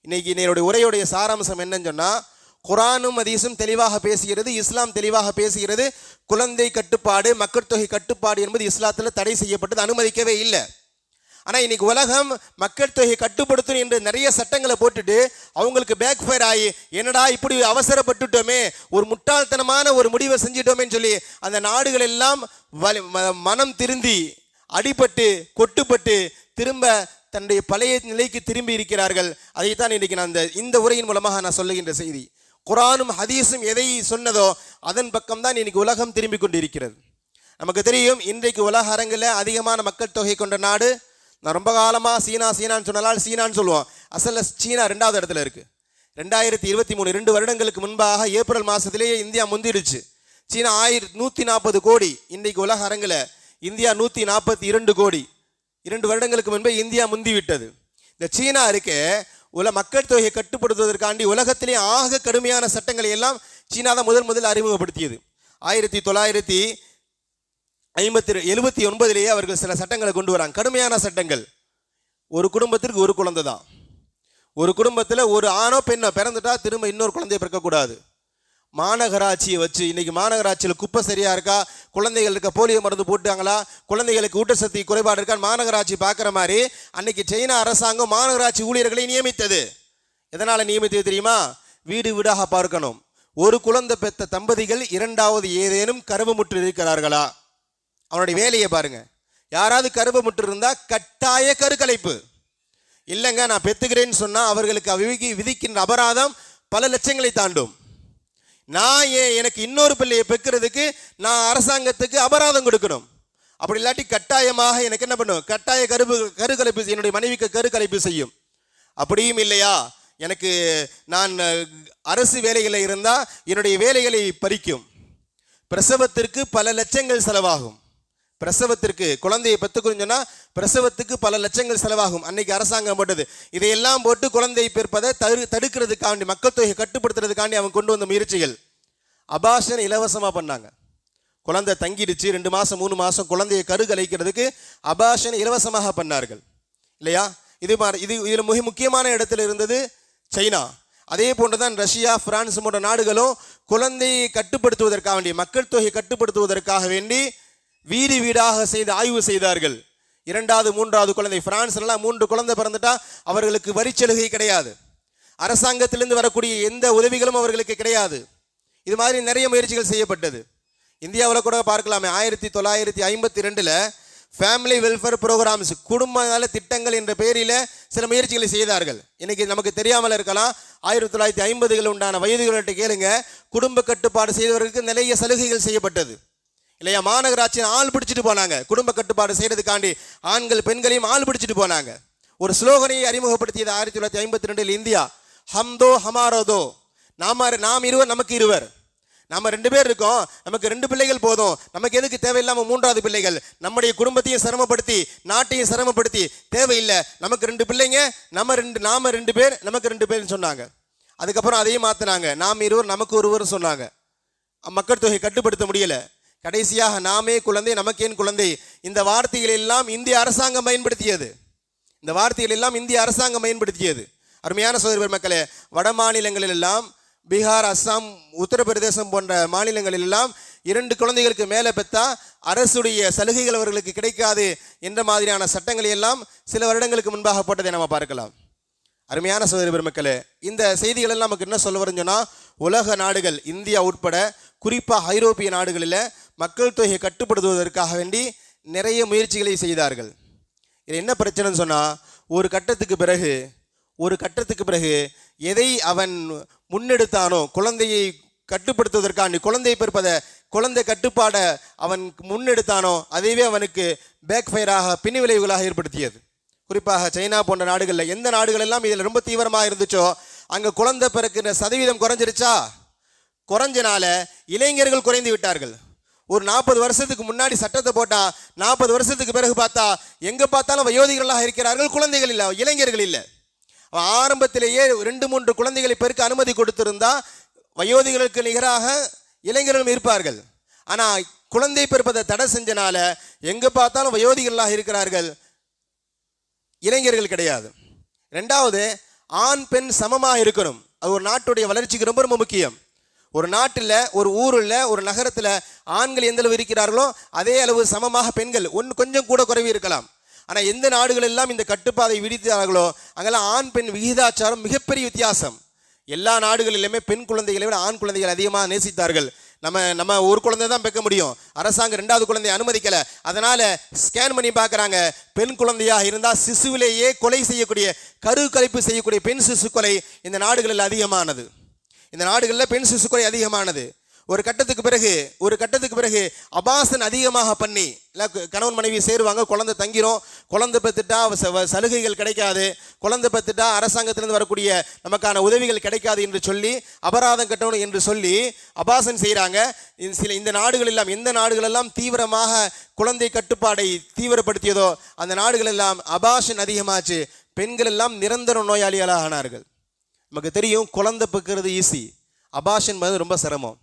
இன்னைக்கு என்னுடைய உரையுடைய சாராம்சம் என்னன்னு சொன்னால், குர்ஆனும் ஹதீஸும் தெளிவாக பேசுகிறது, இஸ்லாம் தெளிவாக பேசுகிறது. குழந்தை கட்டுப்பாடு, மக்கள் தொகை கட்டுப்பாடு என்பது இஸ்லாத்தில் தடை செய்யப்பட்டது, அனுமதிக்கவே இல்லை. ஆனால் இன்னைக்கு உலகம் மக்கள் தொகை கட்டுப்படுத்தணும் என்று நிறைய சட்டங்களை போட்டுட்டு அவங்களுக்கு பேக் ஃபயர் ஆகி, என்னடா இப்படி அவசரப்பட்டுட்டோமே, ஒரு முட்டாள்தனமான ஒரு முடிவை செஞ்சிட்டோமேன்னு சொல்லி அந்த நாடுகள் எல்லாம் மனம் திருந்தி அடிபட்டு கொட்டுப்பட்டு திரும்ப தன்னுடைய பழைய நிலைக்கு திரும்பி இருக்கிறார்கள். அதைத்தான் இன்றைக்கு நான் இந்த உரையின் மூலமாக நான் சொல்லுகின்ற செய்தி. குர்ஆனும் ஹதீஸும் எதை சொன்னதோ அதன் பக்கம்தான் இன்னைக்கு உலகம் திரும்பி கொண்டிருக்கிறது. நமக்கு தெரியும், இன்றைக்கு உலக அரங்கில் அதிகமான மக்கள் தொகை கொண்ட நாடு, நான் ரொம்ப காலமாக சீனான்னு சொன்னாலும் சீனான்னு சொல்லுவோம், அசல்ல சீனா 2வது இடத்துல இருக்கு. 2023 2 வருடங்களுக்கு முன்பாக ஏப்ரல் மாதத்திலேயே இந்தியா முந்திடுச்சு. சீனா 140 கோடி, இன்றைக்கு உலக அரங்கில் இந்தியா 142 கோடி. 2 வருடங்களுக்கு முன்பே இந்தியா முந்திவிட்டது. இந்த சீனா இருக்கே, மக்கள் தொகையை கட்டுப்படுத்துவதற்காண்டி உலகத்திலே ஆக கடுமையான சட்டங்களை எல்லாம் சீனா தான் முதல் அறிமுகப்படுத்தியது. 1979 அவர்கள் சில சட்டங்களை கொண்டு வராங்க, கடுமையான சட்டங்கள். ஒரு குடும்பத்திற்கு ஒரு குழந்தை தான், ஒரு குடும்பத்தில் ஒரு ஆணோ பெண்ணோ பிறந்துட்டா திரும்ப இன்னொரு குழந்தையை பிறக்கக்கூடாது. மாநகராட்சியை வச்சு, இன்னைக்கு மாநகராட்சியில் குப்பை சரியா இருக்கா, குழந்தைகளுக்கு போலியோ மருந்து போட்டாங்களா, குழந்தைகளுக்கு ஊட்டச்சத்து குறைபாடு இருக்கா, மாநகராட்சி பார்க்குற மாதிரி அன்னைக்கு சைனா அரசாங்கம் மாநகராட்சி ஊழியர்களை நியமித்தது. எதனால் நியமித்தது தெரியுமா? வீடு வீடாக பார்க்கணும், ஒரு குழந்தை பெற்ற தம்பதிகள் இரண்டாவது ஏதேனும் கருவமுற்று இருக்கிறார்களா? அவனுடைய வேலையை பாருங்க. யாராவது கருவமுற்று இருந்தால் கட்டாய கருக்கலைப்பு. இல்லைங்க நான் பெற்றுக்கிறேன்னு சொன்னால் அவர்களுக்கு விதிக்கின்ற அபராதம் பல லட்சங்களை தாண்டும். நான் எனக்கு இன்னொரு பிள்ளையை பெற்கிறதுக்கு நான் அரசாங்கத்துக்கு அபராதம் கொடுக்கணும். அப்படி இல்லாட்டி கட்டாயமாக எனக்கு என்ன பண்ணும்? கட்டாய கருக்கலைப்பு, என்னுடைய மனைவிக்கு கருக்கலைப்பு செய்யும். அப்படியும் இல்லையா, எனக்கு நான் அரசு வேலைகளில் இருந்தால் என்னுடைய வேலைகளை பறிக்கும். பிரசவத்திற்கு பல லட்சங்கள் செலவாகும். பிரசவத்திற்கு குழந்தையை பெற்றுக்கணும்னு சொன்னால் பிரசவத்துக்கு பல லட்சங்கள் செலவாகும். அன்னைக்கு அரசாங்கம் போட்டது. இதையெல்லாம் போட்டு குழந்தையை பிறப்பதை தடுக்கிறதுக்காண்டி, மக்கள் தொகையை கட்டுப்படுத்துறதுக்காண்டி அவங்க கொண்டு வந்த முயற்சிகள். அபார்ஷன் இலவசமாக பண்ணாங்க. குழந்தை தங்கிடுச்சு 2 மாதம் 3 மாதம் குழந்தையை கருக்கலைக்கிறதுக்கு அபார்ஷன் இலவசமாக பண்ணார்கள் இல்லையா? இதில் மிக முக்கியமான இடத்துல இருந்தது சைனா. அதே போன்று தான் ரஷ்யா, பிரான்ஸ் போன்ற நாடுகளும் குழந்தையை கட்டுப்படுத்துவதற்காக வேண்டி, மக்கள் தொகையை கட்டுப்படுத்துவதற்காக வேண்டி வீடு வீடாக ஆய்வு செய்தார்கள். 2வது 3வது குழந்தை, பிரான்ஸ்லாம் 3 குழந்தை பிறந்துட்டா அவர்களுக்கு வரிச்சலுகை கிடையாது. அரசாங்கத்திலிருந்து வரக்கூடிய எந்த உதவிகளும் அவர்களுக்கு கிடையாது. இது மாதிரி நிறைய முயற்சிகள் செய்யப்பட்டது. இந்தியாவில் கூட பார்க்கலாமே, 1952 ஃபேமிலி வெல்ஃபேர் ப்ரோக்ராம்ஸ், குடும்ப நல திட்டங்கள் என்ற பெயரில் சில முயற்சிகளை செய்தார்கள். இன்னைக்கு நமக்கு தெரியாமல் இருக்கலாம். 1950கள் உண்டான வயதுகளிட்ட கேளுங்க, குடும்ப கட்டுப்பாடு செய்தவர்களுக்கு நிறைய சலுகைகள் செய்யப்பட்டது இல்லையா? மாநகராட்சி ஆள் பிடிச்சிட்டு போனாங்க. குடும்ப கட்டுப்பாடு செய்யறதுக்காண்டி ஆண்கள் பெண்களையும் ஆள் பிடிச்சிட்டு போனாங்க. ஒரு ஸ்லோகனை அறிமுகப்படுத்தியது 1952 இந்தியா. ஹம்தோ ஹமாரோதோ, நாம் இருவர் நமக்கு இருவர். நம்ம 2 பேர் இருக்கோம், நமக்கு 2 பிள்ளைகள் போதும், நமக்கு எதுக்கு தேவையில்லாமல் 3வது பிள்ளைகள்? நம்முடைய குடும்பத்தையும் சிரமப்படுத்தி நாட்டையும் சிரமப்படுத்தி தேவையில்லை, நமக்கு 2 பிள்ளைங்க, நாம 2 பேர், நமக்கு 2 பேர்னு சொன்னாங்க. அதுக்கப்புறம் அதையும் மாற்றினாங்க, நாம் இருவர் நமக்கு ஒருவர் சொன்னாங்க. மக்கள் தொகை கட்டுப்படுத்த முடியல. கடைசியாக நாமே குழந்தை நமக்கேன் குழந்தை, இந்த வார்த்தைகள் எல்லாம் இந்திய அரசாங்கம் பயன்படுத்தியது. இந்த வார்த்தைகள் எல்லாம் இந்திய அரசாங்கம் பயன்படுத்தியது. அருமையான சகோதர மக்களே, வட மாநிலங்களில் எல்லாம், பீகார், அஸ்ஸாம், உத்தரப்பிரதேசம் போன்ற மாநிலங்களில் எல்லாம் 2 குழந்தைகளுக்கு மேலே பெற்றா அரசுடைய சலுகைகள் அவர்களுக்கு கிடைக்காது என்ற மாதிரியான சட்டங்களை எல்லாம் சில வருடங்களுக்கு முன்பாக போட்டதை நம்ம பார்க்கலாம். அருமையான சகோதர பெருமக்களே, இந்த செய்திகள் எல்லாம் நமக்கு என்ன சொல்ல வரும்னு சொன்னால், உலக நாடுகள், இந்தியா உட்பட குறிப்பாக ஐரோப்பிய நாடுகளில் மக்கள் தொகையை கட்டுப்படுத்துவதற்காக வேண்டி நிறைய முயற்சிகளை செய்தார்கள். இது என்ன பிரச்சனைன்னு சொன்னால், ஒரு கட்டத்துக்கு பிறகு எதை அவன் முன்னெடுத்தானோ, குழந்தையை கட்டுப்படுத்துவதற்காண்டி, குழந்தை பிறப்பதை, குழந்தை கட்டுப்பாடை அவன் முன்னெடுத்தானோ, அதுவே அவனுக்கு பேக் ஃபயராக, பின் விளைவுகளாக ஏற்படுத்தியது. குறிப்பாக சைனா போன்ற நாடுகளில், எந்த நாடுகள் எல்லாம் இதில் ரொம்ப தீவிரமாக இருந்துச்சோ அங்கே குழந்தை பிறக்கிற சதவீதம் குறைஞ்சிருச்சா? குறைஞ்சனால இளைஞர்கள் குறைந்து விட்டார்கள். ஒரு 40 வருஷத்துக்கு முன்னாடி சட்டத்தை போட்டால் 40 வருஷத்துக்கு பிறகு பார்த்தா எங்கே பார்த்தாலும் வயோதிகளாக இருக்கிறார்கள், குழந்தைகள் இல்லை, இளைஞர்கள் இல்லை. ஆரம்பத்திலேயே 2-3 குழந்தைகளை பெருக்க அனுமதி கொடுத்திருந்தா வயோதிகளுக்கு நிகராக இளைஞர்களும் இருப்பார்கள். ஆனால் குழந்தை பிறப்பதை தடை செஞ்சனால எங்கே பார்த்தாலும் வயோதிகளாக இருக்கிறார்கள், இளைஞர்கள் கிடையாது. 2வது, ஆண் பெண் சமமாக இருக்கணும். அது ஒரு நாட்டுடைய வளர்ச்சிக்கு ரொம்ப ரொம்ப முக்கியம். ஒரு நாட்டில், ஒரு ஊரில், ஒரு நகரத்தில் ஆண்கள் எந்த அளவு இருக்கிறார்களோ அதே அளவு சமமாக பெண்கள், கொஞ்சம் கூட குறைவு இருக்கலாம். ஆனால் எந்த நாடுகள் எல்லாம் இந்த கட்டுப்பாதை விதித்தார்களோ அங்கெல்லாம் ஆண் பெண் விகிதாச்சாரம் மிகப்பெரிய வித்தியாசம். எல்லா நாடுகளிலுமே பெண் குழந்தைகளை விட ஆண் குழந்தைகள் அதிகமாக நேசித்தார்கள். நம்ம ஒரு குழந்தை தான் பெக்க முடியும், அரசாங்கம் 2வது குழந்தையை அனுமதிக்கலை. அதனால் ஸ்கேன் பண்ணி பார்க்குறாங்க, பெண் குழந்தையாக இருந்தால் சிசுவிலேயே கொலை செய்யக்கூடிய, கருக்கலைப்பு செய்யக்கூடிய பெண் சிசு கொலை இந்த நாடுகளில் அதிகமானது. இந்த நாடுகளில் பெண் சிசு கொலை அதிகமானது. ஒரு கட்டத்துக்கு பிறகு அபாசன் அதிகமாக பண்ணி, இல்லை கணவன் மனைவி சேருவாங்க, குழந்தை தங்கிரும், குழந்தை பெற்றுட்டா சலுகைகள் கிடைக்காது, குழந்தை பெற்றுட்டா அரசாங்கத்திலிருந்து வரக்கூடிய நமக்கான உதவிகள் கிடைக்காது என்று சொல்லி அபராதம் கட்டணும் என்று சொல்லி அபாசன் செய்கிறாங்க. இந்த நாடுகள் எல்லாம், எந்த நாடுகள் எல்லாம் தீவிரமாக குழந்தை கட்டுப்பாடை தீவிரப்படுத்தியதோ அந்த நாடுகள் எல்லாம் அபாஷன் அதிகமாச்சு. பெண்கள் எல்லாம் நிரந்தர நோயாளிகளாக ஆனார்கள். நமக்கு தெரியும், குழந்தை பெக்கிறது ஈஸி, அபாஷன் வந்து ரொம்ப சிரமம்.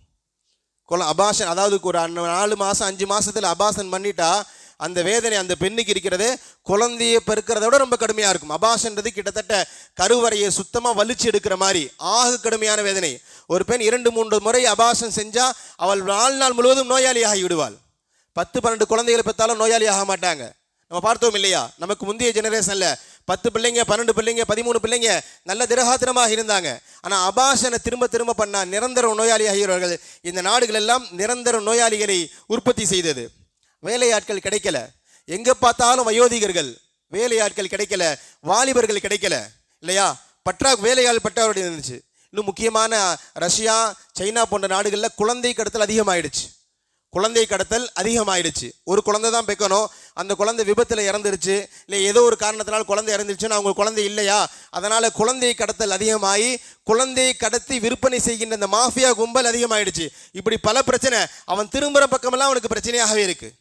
அபாஷன், அதாவது ஒரு 4 மாதம் 5 மாதத்தில் அபாசன் பண்ணிட்டா அந்த வேதனை அந்த பெண்ணுக்கு இருக்கிறது குழந்தையை பெருக்கிறத விட ரொம்ப கடுமையாக இருக்கும். அபாஷன்றது கிட்டத்தட்ட கருவறையை சுத்தமாக வலிச்சு எடுக்கிற மாதிரி ஆக கடுமையான வேதனை. ஒரு பெண் 2-3 முறை அபாஷன் செஞ்சால் அவள் வாழ்நாள் முழுவதும் நோயாளியாகி விடுவாள். 10-12 குழந்தைகளை பெற்றாலும் நோயாளி ஆக மாட்டாங்க. நம்ம பார்த்தோம் இல்லையா? நமக்கு முந்தைய ஜெனரேஷன்ல 10 பிள்ளைங்க, 12 பிள்ளைங்க, 13 பிள்ளைங்க நல்ல திரகாத்திரமாக இருந்தாங்க. ஆனால் அபாஷனை திரும்ப திரும்ப பண்ணா நிரந்தர நோயாளி ஆகியவர்கள். இந்த நாடுகள் எல்லாம் நிரந்தர நோயாளிகளை உற்பத்தி செய்தது. வேலையாட்கள் கிடைக்கல, எங்க பார்த்தாலும் வயோதிகர்கள், வேலையாட்கள் கிடைக்கல, வாலிபர்கள் கிடைக்கல இல்லையா? வேலையாள் பற்றாக்குறை இருந்துச்சு. இன்னும் முக்கியமான ரஷ்யா, சைனா போன்ற நாடுகளில் குழந்தை கடத்தல் அதிகமாயிடுச்சு. ஒரு குழந்தை தான் பெக்கணும், அந்த குழந்தை விபத்தில் இறந்துருச்சு, இல்லை ஏதோ ஒரு காரணத்தினால் குழந்தை இறந்துருச்சுன்னா அவங்க குழந்தை இல்லையா, அதனால் குழந்தை கடத்தல் அதிகமாகி குழந்தையை கடத்தி விற்பனை செய்கின்ற இந்த மாஃபியா கும்பல் அதிகமாயிடுச்சு. இப்படி பல பிரச்சனை. அவன் திரும்புகிற பக்கமெல்லாம் அவனுக்கு பிரச்சனையாகவே இருக்குது.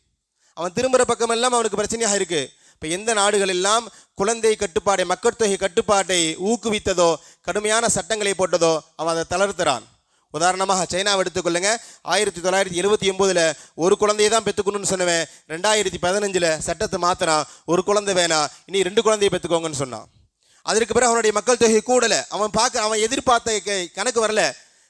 இப்போ எந்த நாடுகள் எல்லாம் குழந்தை கட்டுப்பாடை, மக்கள் தொகை கட்டுப்பாட்டை ஊக்குவித்ததோ, கடுமையான சட்டங்களை போட்டதோ, அவன் அதை தளர்த்துறான். உதாரணமாக சைனாவை எடுத்துக்கொள்ளுங்க. 1979 ஒரு குழந்தையை தான் பெற்றுக்கணும்னு சொன்னவன் 2015 சட்டத்தை மாத்திரான். ஒரு குழந்தை வேணாம், இனி 2 குழந்தையை பெற்றுக்கோங்கன்னு சொன்னான். அதற்கு பிறகு அவனுடைய மக்கள் தொகை கூடலை. அவன் எதிர்பார்த்த கணக்கு வரல.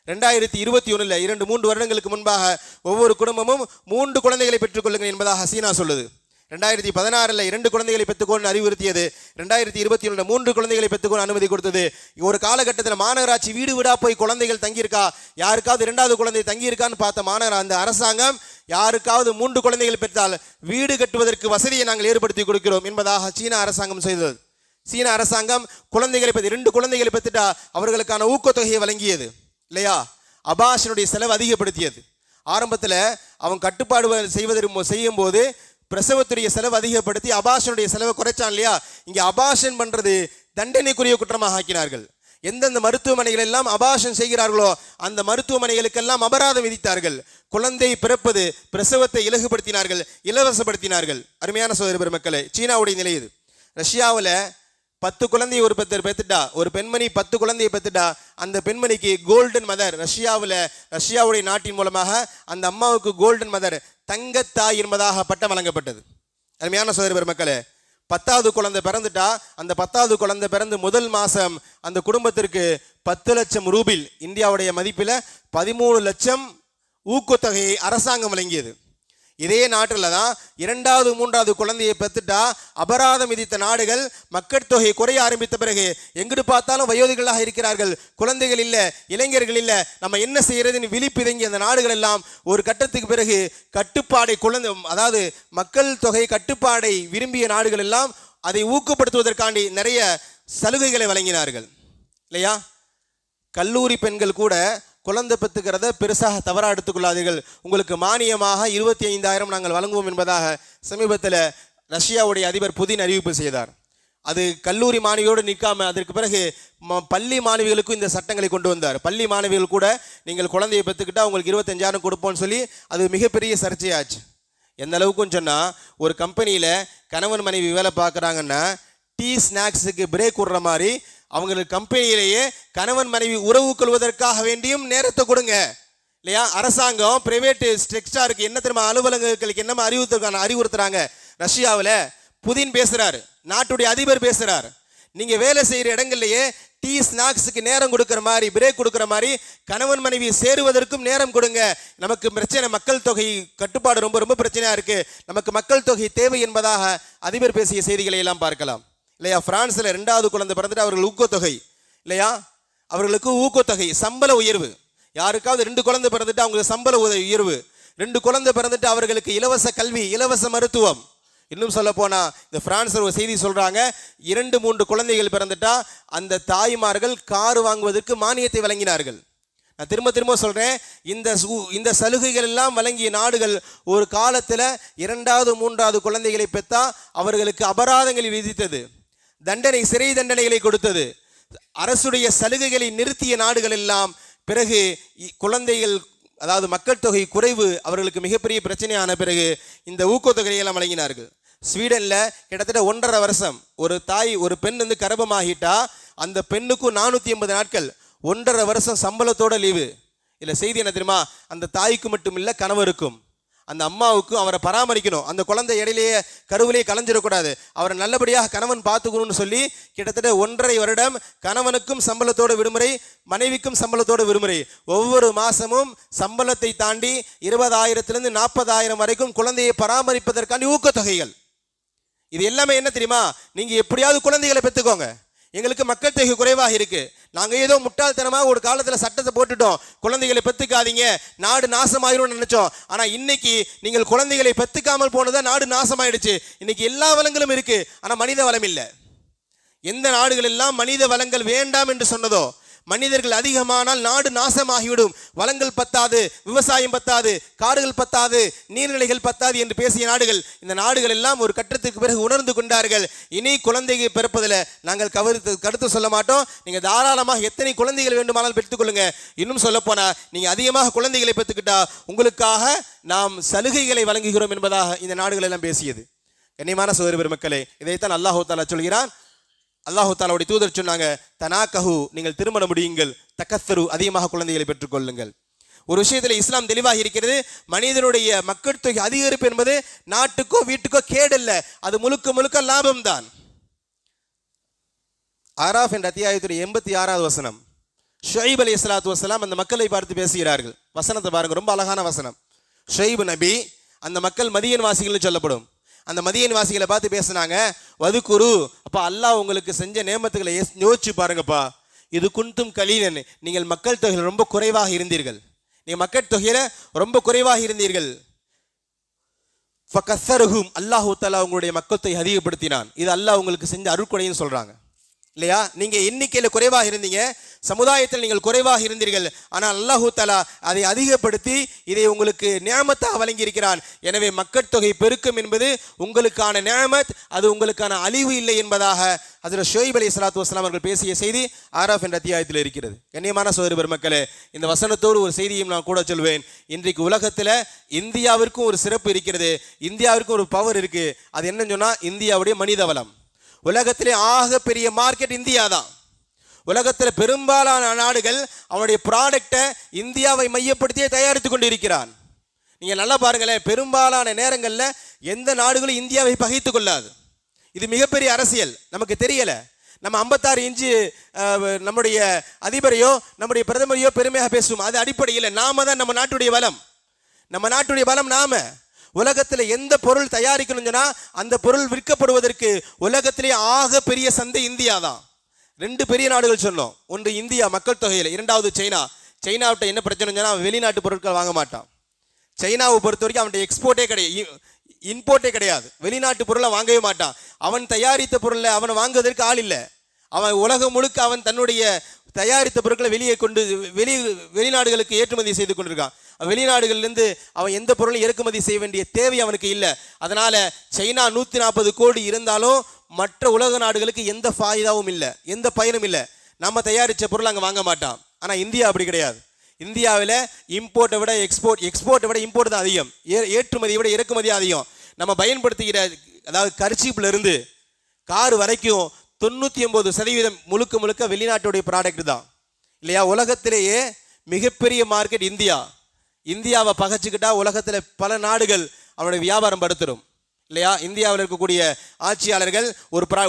2021 2-3 வருடங்களுக்கு முன்பாக ஒவ்வொரு குடும்பமும் 3 குழந்தைகளை பெற்றுக்கொள்ளுங்கள் என்பதாக சீனா சொல்லுது. 2016 2 குழந்தைகளை பெற்றுக்கொண்டு அறிவுறுத்தியது. 2021 3 குழந்தைகளை பெற்றுக்கொண்டு அனுமதி கொடுத்தது. ஒரு காலகட்டத்தில் மாநகராட்சி வீடு வீடா போய் குழந்தைகள் தங்கியிருக்கா, யாருக்காவது 2வது குழந்தை தங்கியிருக்கான்னு பார்த்த அந்த அரசாங்கம் யாருக்காவது 3 குழந்தைகள் பெற்றால் வீடு கட்டுவதற்கு வசதியை நாங்கள் ஏற்படுத்தி கொடுக்கிறோம் என்பதாக சீனா அரசாங்கம் செய்தது. சீன அரசாங்கம் குழந்தைகளை 2 குழந்தைகளை பெற்றுட்டா அவர்களுக்கான ஊக்கத்தொகையை வழங்கியது இல்லையா? அபாஷனுடைய செலவு அதிகப்படுத்தியது. ஆரம்பத்தில் அவன் கட்டுப்பாடு செய்யும் போது பிரசவத்துடைய செலவு அதிகப்படுத்தி அபாஷனுடைய செலவை குறைச்சான் இல்லையா? இங்கே அபாஷன் பண்றது தண்டனைக்குரிய குற்றமாக ஆக்கினார்கள். எந்தெந்த மருத்துவமனைகள் எல்லாம் அபாஷன் செய்கிறார்களோ அந்த மருத்துவமனைகளுக்கெல்லாம் அபராதம் விதித்தார்கள். குழந்தை பிறப்பது, பிரசவத்தை இலவசப்படுத்தினார்கள். அருமையான சகோதர பெருமக்களே, சீனாவுடைய நிலை இது. ரஷ்யாவில் 10 குழந்தையை ஒரு பெற்றுட்டா, ஒரு பெண்மணி 10 குழந்தையை பெற்றுட்டா, அந்த பெண்மணிக்கு கோல்டன் மதர், ரஷ்யாவுடைய நாட்டின் மூலமாக அந்த அம்மாவுக்கு கோல்டன் மதர், தங்கத்தாய் என்பதாக பட்டம் வழங்கப்பட்டது. அருமையான சகோதர பெருமக்களே, 10வது குழந்தை பிறந்துட்டா, அந்த 10வது குழந்தை பிறந்து முதல் மாதம் அந்த குடும்பத்திற்கு 10 லட்சம் ரூபில், இந்தியாவுடைய மதிப்பில் 13 லட்சம் ஊக்கத்தொகையை அரசாங்கம் வழங்கியது. இதே நாட்டில் தான் 2வது 3வது குழந்தையை பெற்றுட்டா அபராதம் விதித்த நாடுகள் மக்கள் தொகை குறைய ஆரம்பித்த பிறகு எங்கிட்டு பார்த்தாலும் வயோதிகளாக இருக்கிறார்கள், குழந்தைகள் இல்லை, இளைஞர்கள் இல்லை, நம்ம என்ன செய்யறதுன்னு விழிப்பிதங்கி அந்த நாடுகள் எல்லாம் ஒரு கட்டத்துக்கு பிறகு கட்டுப்பாடை அதாவது மக்கள் தொகை கட்டுப்பாடை விரும்பிய நாடுகள் எல்லாம் அதை ஊக்கப்படுத்துவதற்காண்டி நிறைய சலுகைகளை வழங்கினார்கள் இல்லையா? கல்லூரி பெண்கள் கூட குழந்தை பெற்றுக்கிறத பெருசாக தவறாக எடுத்துக்கொள்ளாதீர்கள், உங்களுக்கு மானியமாக 25,000 நாங்கள் வழங்குவோம் என்பதாக சமீபத்தில் ரஷ்யாவுடைய அதிபர் புதின் அறிவிப்பு செய்தார். அது கல்லூரி மாணவியோடு நிற்காம அதற்கு பிறகு பள்ளி மாணவிகளுக்கும் இந்த சட்டங்களை கொண்டு வந்தார். பள்ளி மாணவிகள் கூட நீங்கள் குழந்தையை பெற்றுக்கிட்டால் உங்களுக்கு 25,000 கொடுப்போம்னு சொல்லி அது மிகப்பெரிய சர்ச்சையாச்சு. எந்த அளவுக்குன்னு சொன்னால், ஒரு கம்பெனியில் கணவன் மனைவி வேலை பார்க்குறாங்கன்னா டீ ஸ்நாக்ஸுக்கு பிரேக் விடுற மாதிரி அவங்களுக்கு கம்பெனியிலேயே கணவன் மனைவி உறவு கொள்வதற்காக வேண்டியும் நேரத்தை கொடுங்க இல்லையா? அரசாங்கம் பிரைவேட் செக்டாருக்கு என்ன தெரியுமா அலுவலகங்களுக்கு என்னமா அறிவுறுத்துறாங்க? ரஷ்யாவில் புதின் பேசுறாரு, நாட்டுடைய அதிபர் பேசுறாரு, நீங்க வேலை செய்யற இடங்கள்லயே டீ ஸ்நாக்ஸுக்கு நேரம் கொடுக்குற மாதிரி, பிரேக் கொடுக்குற மாதிரி கணவன் மனைவி சேருவதற்கும் நேரம் கொடுங்க. நமக்கு பிரச்சனை, மக்கள் தொகை கட்டுப்பாடு ரொம்ப ரொம்ப பிரச்சனையா இருக்கு, நமக்கு மக்கள் தொகை தேவை என்பதாக அதிபர் பேசிய செய்திகளை எல்லாம் பார்க்கலாம் இல்லையா? பிரான்ஸ்ல 2வது குழந்தை பிறந்துட்டு அவர்கள் ஊக்கத்தொகை இல்லையா? அவர்களுக்கு ஊக்கத்தொகை, சம்பள உயர்வு. யாருக்காவது 2 குழந்தை பிறந்துட்டு அவங்களுக்கு சம்பள உயர்வு, 2 குழந்தை பிறந்துட்டு அவர்களுக்கு இலவச கல்வி, இலவச மருத்துவம். இன்னும் சொல்ல போனா இந்த பிரான்ஸ்ல ஒரு செய்தி சொல்றாங்க, 2-3 குழந்தைகள் பிறந்துட்டா அந்த தாய்மார்கள் கார் வாங்குவதற்கு மானியத்தை வழங்கினார்கள். நான் திரும்ப சொல்றேன், இந்த சலுகைகள் எல்லாம் வழங்கிய நாடுகள் ஒரு காலத்தில் 2வது 3வது குழந்தைகளை பெற்றா அவர்களுக்கு அபராதங்களை விதித்தது, சிறை தண்டனைகளை கொடுத்தது, அரசுடைய சலுகைகளை நிறுத்திய நாடுகள் எல்லாம் பிறகு குழந்தைகள், அதாவது மக்கள் தொகை குறைவு அவர்களுக்கு மிகப்பெரிய பிரச்சனையான பிறகு இந்த ஊக்கத்தொகையெல்லாம் வழங்கினார்கள். ஸ்வீடன்ல கிட்டத்தட்ட 1.5 வருஷம் ஒரு பெண் கர்ப்பமாகிட்டா அந்த பெண்ணுக்கும் 480 நாட்கள் 1.5 வருஷம் சம்பளத்தோட லீவு. இல்லை செய்தி என்ன தெரியுமா? அந்த தாய்க்கு மட்டும் இல்லை, கணவருக்கும், அந்த அம்மாவுக்கும் அவரை பராமரிக்கணும். அந்த குழந்தை இடையிலேயே கருவிலேயே கலைஞ்சிடக்கூடாது, அவரை நல்லபடியாக கணவன் பார்த்துக்கணும்னு சொல்லி கிட்டத்தட்ட 1.5 வருடம் கணவனுக்கும் சம்பளத்தோட விடுமுறை, மனைவிக்கும் சம்பளத்தோட விடுமுறை. ஒவ்வொரு மாசமும் சம்பளத்தை தாண்டி 20,000 40,000 வரைக்கும் குழந்தையை பராமரிப்பதற்காண்டி ஊக்கத்தொகைகள். இது எல்லாமே என்ன தெரியுமா, நீங்கள் எப்படியாவது குழந்தைகளை பெற்றுக்கோங்க, எங்களுக்கு மக்கள் தொகை குறைவாக இருக்கு, நாங்கள் ஏதோ முட்டாள்தனமாக ஒரு காலத்தில் சட்டத்தை போட்டுட்டோம், குழந்தைகளை பெற்றுக்காதீங்க நாடு நாசமாயிரும்னு நினைச்சோம். ஆனால் இன்னைக்கு நீங்கள் குழந்தைகளை பெற்றுக்காமல் போனதான் நாடு நாசமாயிடுச்சு. இன்னைக்கு எல்லா வளங்களும் இருக்கு, ஆனால் மனித வளம் இல்லை. எந்த நாடுகள் எல்லாம் மனித வளங்கள் வேண்டாம் என்று சொன்னதோ, மனிதர்கள் அதிகமானால் நாடு நாசமாகிவிடும், வளங்கள் பத்தாது, விவசாயம் பத்தாது, காடுகள் பத்தாது, நீர்நிலைகள் பத்தாது என்று பேசிய நாடுகள், இந்த நாடுகள் எல்லாம் ஒரு கட்டத்துக்கு பிறகு உணர்ந்து கொண்டார்கள், இனி குழந்தைகள் பிறப்பதில் நாங்கள் கருத்து சொல்ல மாட்டோம், நீங்கள் தாராளமாக எத்தனை குழந்தைகள் வேண்டுமானால் பெற்றுக்கொள்ளுங்க, இன்னும் சொல்லப்போனா நீங்கள் அதிகமாக குழந்தைகளை பெற்றுக்கிட்டா உங்களுக்காக நாம் சலுகைகளை வழங்குகிறோம் என்பதாக இந்த நாடுகள் எல்லாம் பேசியது. கண்ணியமான சகோதர பெருமக்களே, இதைத்தான் அல்லாஹ் தஆலா சொல்கிறான். அல்லாஹு தஆலாவுடைய தூதர் சொன்னாங்க, தனாகஹு, நீங்கள் திருமணம் முடியுங்கள், தகஸ்ஸரு, அதிகமாக குழந்தைகளை பெற்றுக்கொள்ளுங்கள். ஒரு விஷயத்தில் இஸ்லாம் தெளிவாக இருக்கிறது, மனிதனுடைய மக்கள் தொகை அதிகரிப்பு என்பது நாட்டுக்கோ வீட்டுக்கோ கேடல்ல, அது முழுக்க முழுக்க லாபம் தான். ஆராஃப் என்ற அத்தியாயத்துடைய 86வது வசனம், ஷுஐப் அலைஹிஸ்ஸலாத்து வஸ்ஸலாம் அந்த மக்களை பார்த்து பேசுகிறார்கள். வசனத்தை பாருங்க, ரொம்ப அழகான வசனம். ஷுஐப் நபி அந்த மக்கள் மதியன் வாசிகள் சொல்லப்படும், அந்த மதியன் வாசிகளை பார்த்து பேசினாங்க, வதுகுரு, அப்பா அல்லாஹ் உங்களுக்கு செஞ்ச நேமத்துகளை யோசிச்சு பாருங்கப்பா, இது குன்தும் கலீலன், நீங்கள் மக்கள் தொகையில் ரொம்ப குறைவாக இருந்தீர்கள், நீங்கள் மக்கள் தொகையில ரொம்ப குறைவாக இருந்தீர்கள். ஃபகஸ்ஸருஹும், அல்லாஹ் தஆலா உங்களுடைய மக்கள் தொகை அதிகப்படுத்தினான். இது அல்லாஹ் உங்களுக்கு செஞ்ச அருட்கொடைன்னு சொல்றாங்க இல்லையா. நீங்க எண்ணிக்கையில குறைவாக இருந்தீங்க, சமுதாயத்தில் நீங்கள் குறைவாக இருந்தீர்கள், ஆனால் அல்லாஹ் தஆலா அதை அதிகப்படுத்தி இதை உங்களுக்கு நியாமத்தாக வழங்கி இருக்கிறான். எனவே மக்கள் தொகை பெருக்கம் என்பது உங்களுக்கான நியாமத், அது உங்களுக்கான அழிவு இல்லை என்பதாக ஹஜ்ரத் ஷுஐப் அலைஹிஸ்ஸலாத்து வஸ்ஸலாம் அவர்கள் பேசிய செய்தி ஆராஃப் என்ற அத்தியாயத்தில் இருக்கிறது. கண்ணியமான சகோதர பெருமக்களே, இந்த வசனத்தோடு ஒரு செய்தியும் நான் கூட சொல்வேன். இன்றைக்கு உலகத்தில் இந்தியாவிற்கும் ஒரு சிறப்பு இருக்கிறது, இந்தியாவிற்கும் ஒரு பவர் இருக்கு. அது என்னன்னு சொன்னா, இந்தியாவுடைய மனித வளம். உலகத்திலே ஆக பெரிய மார்க்கெட் இந்தியா தான். உலகத்தில் பெரும்பாலான நாடுகள் அவனுடைய ப்ராடக்டை இந்தியாவை மையப்படுத்தியே தயாரித்து கொண்டு இருக்கிறான். நீங்கள் நல்லா பாருங்களேன், பெரும்பாலான நேரங்களில் எந்த நாடுகளும் இந்தியாவை பகைத்து கொள்ளாது. இது மிகப்பெரிய அரசியல், நமக்கு தெரியலை. நம்ம 56 இன்ச்சு நம்முடைய அதிபரையோ நம்முடைய பிரதமரையோ பெருமையாக பேசுவோம், அது அடிப்படையில் நாம தான் நம்ம நாட்டுடைய பலம், நம்ம நாட்டுடைய பலம் நாம. உலகத்தில் எந்த பொருள் தயாரிக்கணும்னு சொன்னா அந்த பொருள் விற்கப்படுவதற்கு உலகத்திலே ஆக பெரிய சந்தை இந்தியா தான். 2 பெரிய நாடுகள் சொன்னோம், ஒன்று இந்தியா மக்கள் தொகையில், 2வது சைனா. சைனாவிட்ட என்ன பிரச்சனை சொன்னா, வெளிநாட்டு பொருட்கள் வாங்க மாட்டான். சைனாவை பொறுத்த வரைக்கும் அவன்கிட்ட எக்ஸ்போர்ட்டே கிடையாது, இம்போர்ட்டே கிடையாது, வெளிநாட்டு பொருளை வாங்கவே மாட்டான். அவன் தயாரித்த பொருளை அவனை வாங்குவதற்கு ஆள் இல்லை. அவன் உலகம் முழுக்க அவன் தன்னுடைய தயாரித்த பொருட்களை வெளியே கொண்டு வெளிநாடுகளுக்கு ஏற்றுமதி செய்து கொண்டிருக்கான். வெளிநாடுகளிலிருந்து அவன் எந்த பொருளும் இறக்குமதி செய்ய வேண்டிய தேவை அவனுக்கு இல்லை. அதனால சைனா 140 கோடி இருந்தாலும் மற்ற உலக நாடுகளுக்கு எந்த ஃபாயிதாவும் இல்லை, எந்த பயனும் இல்லை. நம்ம தயாரித்த பொருள் அங்கே வாங்க மாட்டான். ஆனால் இந்தியா அப்படி கிடையாது. இந்தியாவில் இம்போர்ட்டை விட எக்ஸ்போர்ட்டை விட இம்போர்ட் தான் அதிகம், ஏற்றுமதியை விட இறக்குமதி அதிகம். நம்ம பயன்படுத்துகிற அதாவது கர்ச்சீப்ல இருந்து கார் வரைக்கும் 99% முழுக்க முழுக்க வெளிநாட்டுடைய ப்ராடக்ட் தான் இல்லையா. உலகத்திலேயே மிகப்பெரிய மார்க்கெட் இந்தியா. இந்தியாவை பகைச்சிக்கிட்டா உலகத்தில் பல நாடுகள் அவனுடைய வியாபாரம் படுத்துரும் இல்லையா. இந்தியாவில் இருக்கக்கூடிய ஆட்சியாளர்கள்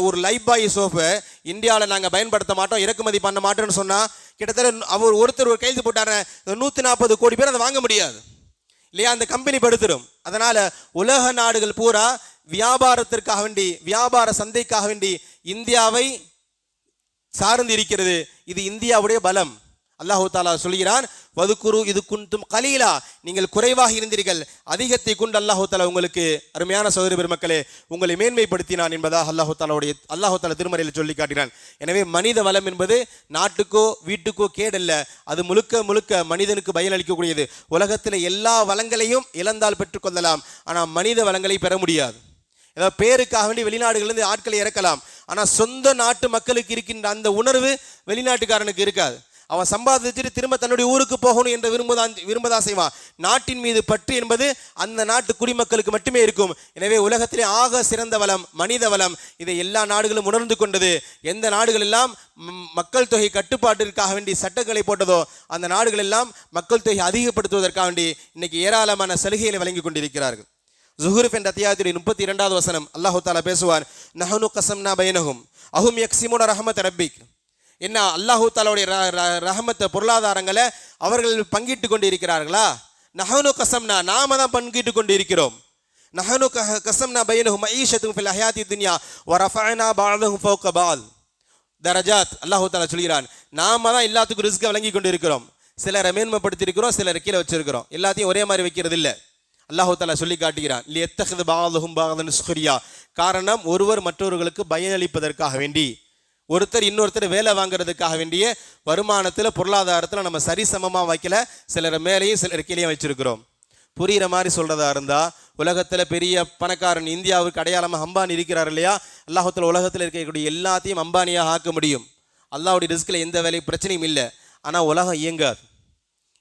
ஒரு லைஃப் பாய் சோப்பை இந்தியாவில் நாங்கள் பயன்படுத்த மாட்டோம், இறக்குமதி பண்ண மாட்டோம்னு சொன்னால் கிட்டத்தட்ட அவர் ஒருத்தர் கைது போட்டாரு, 140 கோடி பேர் அதை வாங்க முடியாது இல்லையா. அந்த கம்பெனி படுத்துரும். அதனால உலக நாடுகள் பூரா வியாபாரத்திற்காக வேண்டி, வியாபார சந்தைக்காக வேண்டி இந்தியாவை சார்ந்து இருக்கிறது. இது இந்தியாவுடைய பலம். அல்லாஹ் தஆலா சொல்கிறான், வதுகுரு இது குன்தும் கலீலா, நீங்கள் குறைவாக இருந்தீர்கள், அதிகத்தை கொண்டு அல்லாஹ் தஆலா உங்களுக்கு அருமையான சகோதர பெருமக்களே உங்களை மேன்மைப்படுத்தினான் என்பதாக அல்லாஹ் தஆலா திருமறையில் சொல்லி காட்டினான். எனவே மனித வளம் என்பது நாட்டுக்கோ வீட்டுக்கோ கேடல்ல, அது முழுக்க முழுக்க மனிதனுக்கு பயனளிக்கக்கூடியது. உலகத்தில் எல்லா வளங்களையும் இழந்தால் பெற்றுக்கொள்ளலாம், ஆனால் மனித வளங்களை பெற முடியாது. ஏதாவது பேருக்காக வேண்டி வெளிநாடுகளிலிருந்து ஆட்களை இறக்கலாம், ஆனால் சொந்த நாட்டு மக்களுக்கு இருக்கின்ற அந்த உணர்வு வெளிநாட்டுக்காரனுக்கு இருக்காது. அவன் சம்பாதிச்சுட்டு திரும்ப தன்னுடைய ஊருக்கு போகணும் என்று விரும்பதான் செய்வான். நாட்டின் மீது பற்று என்பது அந்த நாட்டு குடிமக்களுக்கு மட்டுமே இருக்கும். எனவே உலகத்திலே ஆக சிறந்த வளம் மனித வளம். இதை எல்லா நாடுகளும் உணர்ந்து கொண்டது. எந்த நாடுகள் எல்லாம் மக்கள் தொகை கட்டுப்பாட்டிற்காக வேண்டி சட்டங்களை போட்டதோ அந்த நாடுகள் எல்லாம் மக்கள் தொகை அதிகப்படுத்துவதற்காக வேண்டி இன்னைக்கு ஏராளமான சலுகைகளை வழங்கி கொண்டிருக்கிறார்கள். ஜுஹுருஃப் என்ற அத்தியாயத்துடைய 32வது வசனம் அல்லாஹ் தஆலா பேசுவார், நஹனு கஸம்னா பைனஹும் அஹும் யக்ஸிமுன ரஹ்மத் ரப்பிக். என்ன, அல்லாஹ் தஆலாவுடைய ரஹமத்தை பொருளாதாரங்களை அவர்கள் பங்கிட்டு கொண்டு இருக்கிறார்களா? நஹனு கஸம்னா, நாம தான் பங்கிட்டு கொண்டு இருக்கிறோம். நஹனு கஸம்னா பைனஹும் மஈஷத்துஹும் ஃபில் ஹயாத்தி துன்யா வ ரஃபஅனா பஅதஹும் ஃபௌக பஅத் தரஜாத். அல்லாஹ் தஆலா சொல்கிறான், நாம தான் எல்லாத்துக்கும் ரிஸ்கை வழங்கி கொண்டு இருக்கிறோம். சிலரை மேன்மைப்படுத்தி இருக்கிறோம், சிலரை கீழே வச்சிருக்கிறோம். எல்லாத்தையும் ஒரே மாதிரி வைக்கிறது இல்லை. அல்லாஹ் தஆலா சொல்லி காட்டுகிறான், லியத்தஹிது பஅதுஹும் பஅதன் சுக்ரியா. காரணம், ஒருவர் மற்றவர்களுக்கு பயனளிப்பதற்காக வேண்டி, ஒருத்தர் இன்னொருத்தர் வேலை வாங்குறதுக்காக வேண்டிய வருமானத்தில் பொருளாதாரத்தில் நம்ம சரிசமமாக வைக்கல. சிலர் மேலேயும் சிலர் கீழே வச்சிருக்கிறோம். புரிகிற மாதிரி சொல்கிறதா இருந்தால், உலகத்தில் பெரிய பணக்காரன் இந்தியாவுக்கு அடையாளமாக அம்பானி இருக்கிறார் இல்லையா? அல்லாஹ்வுத்தாலா உலகத்தில் இருக்கக்கூடிய எல்லாத்தையும் அம்பானியாக ஆக்க முடியும். அல்லாஹ்வுடைய ரிஸ்கில் எந்த வேலை பிரச்சனையும் இல்லை. ஆனால் உலகம் இயங்காது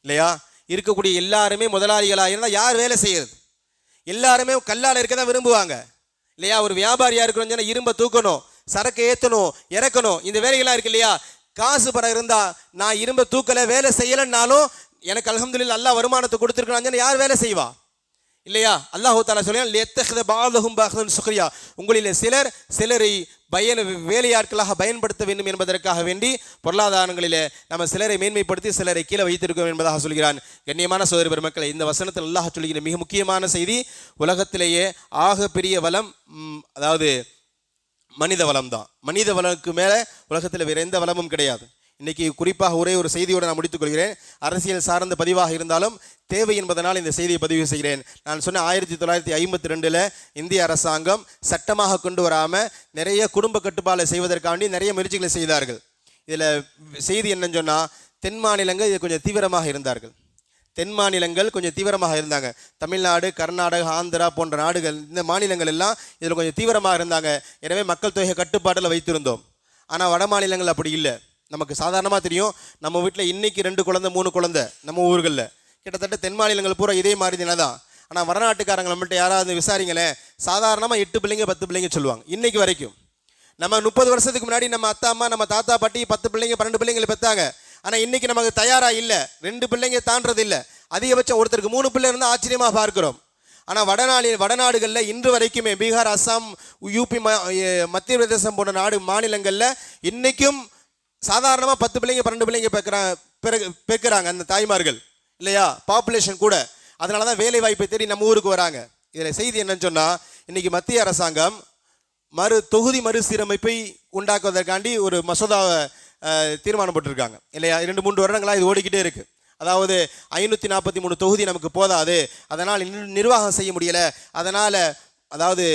இல்லையா? இருக்கக்கூடிய எல்லாருமே முதலாளிகளாக இருந்தால் யார் வேலை செய்யறது? எல்லாருமே கல்லால் இருக்க தான் விரும்புவாங்க இல்லையா? ஒரு வியாபாரியாக இருக்கிறோம்னு சொன்னால் இரும்பை தூக்கணும், சரக்கு ஏற்றணும், இறக்கணும், இந்த வேலைகள்லாம் இருக்கு இல்லையா? காசு பணம் இருந்தால் நான் இரும்பை தூக்கலை, வேலை செய்யலைன்னாலும் எனக்கு அல்ஹம்துலில்லாஹ் அல்லாஹ் வருமானத்தை கொடுத்துருக்கான்னு யார் வேலை செய்வா இல்லையா? அல்லாஹ் தஆலா சொல்றான், லியத்தஹித பஅதுஹும் பஅதன் சுக்ரியா. உங்களிலே சிலர் சிலரை வேலையாட்களாக பயன்படுத்த வேண்டும் என்பதற்காக வேண்டி பொருளாதாரங்களிலே நம்ம சிலரை மேன்மைப்படுத்தி சிலரை கீழே வைத்திருக்கோம் என்பதாக சொல்கிறான். கண்ணியமான சகோதர பெருமக்களை, இந்த வசனத்தில் அல்லாஹ் சொல்கிற மிக முக்கியமான செய்தி, உலகத்திலேயே ஆக பெரிய வளம் அதாவது மனித வளம் தான். மனித வளமுக்கு மேலே உலகத்தில் வேறு எந்த வளமும் கிடையாது. இன்றைக்கி குறிப்பாக ஒரே ஒரு செய்தியோடு நான் முடித்துக் கொள்கிறேன். அரசியல் சார்ந்த பதிவாக இருந்தாலும் தேவை என்பதனால் இந்த செய்தியை பதிவு செய்கிறேன். நான் சொன்ன 1952 இந்திய அரசாங்கம் சட்டமாக கொண்டு வராமல் நிறைய குடும்ப கட்டுப்பாடு செய்வதற்காண்டி நிறைய முயற்சிகளை செய்தார்கள். இதில் செய்தி என்னன்னு சொன்னால், தென் மாநிலங்கள் இது கொஞ்சம் தீவிரமாக இருந்தார்கள். தென் மாநிலங்கள் கொஞ்சம் தீவிரமாக இருந்தாங்க. தமிழ்நாடு, கர்நாடகா, ஆந்திரா போன்ற நாடுகள், இந்த மாநிலங்கள் எல்லாம் இதில் கொஞ்சம் தீவிரமாக இருந்தாங்க. எனவே மக்கள் தொகை கட்டுப்பாட்டில் வைத்திருந்தோம். ஆனால் வட மாநிலங்கள் அப்படி இல்லை. நமக்கு சாதாரணமாக தெரியும், நம்ம வீட்டில் இன்றைக்கி 2 குழந்தை 3 குழந்தை நம்ம ஊர்களில். கிட்டத்தட்ட தென் மாநிலங்கள் பூரா இதே மாதிரி தினம் தான். ஆனால் வடநாட்டுக்காரங்க நம்மள்ட்ட யாராவது விசாரிங்களேன், சாதாரணமாக 8 பிள்ளைங்க 10 பிள்ளைங்க சொல்லுவாங்க. இன்றைக்கி வரைக்கும் நம்ம 30 வருஷத்துக்கு முன்னாடி நம்ம அத்தா அம்மா, நம்ம தாத்தா பாட்டி 10 பிள்ளைங்க 12 பிள்ளைங்களை பெற்றாங்க. ஆனால் இன்றைக்கி நமக்கு தயாராக இல்லை, 2 பிள்ளைங்க தாண்டது இல்லை. அதிகபட்சம் ஒருத்தருக்கு 3 பிள்ளை இருந்தால் ஆச்சரியமாக பார்க்கிறோம். ஆனால் வடநாடுகளில் இன்று வரைக்குமே பீகார், அஸ்ஸாம், யூபி, மத்திய பிரதேசம் போன்ற மாநிலங்களில் இன்றைக்கும் சாதாரணமாக 10 பிள்ளைங்க 12 பிள்ளைங்க பெற்கிறாங்க அந்த தாய்மார்கள் இல்லையா? பாப்புலேஷன் கூட. அதனால தான் வேலை வாய்ப்பை தேடி நம்ம ஊருக்கு வராங்க. இதில் செய்தி என்னன்னு சொன்னால், இன்றைக்கி மத்திய அரசாங்கம் தொகுதி மறுசீரமைப்பை உண்டாக்குவதற்காண்டி ஒரு மசோதாவை தீர்மானம் போட்டிருக்காங்க இல்லையா? 2-3 வருடங்களாக இது ஓடிக்கிட்டே இருக்குது. அதாவது 543 தொகுதி நமக்கு போதாது, அதனால் நிர்வாகம் செய்ய முடியலை, அதனால் அதாவது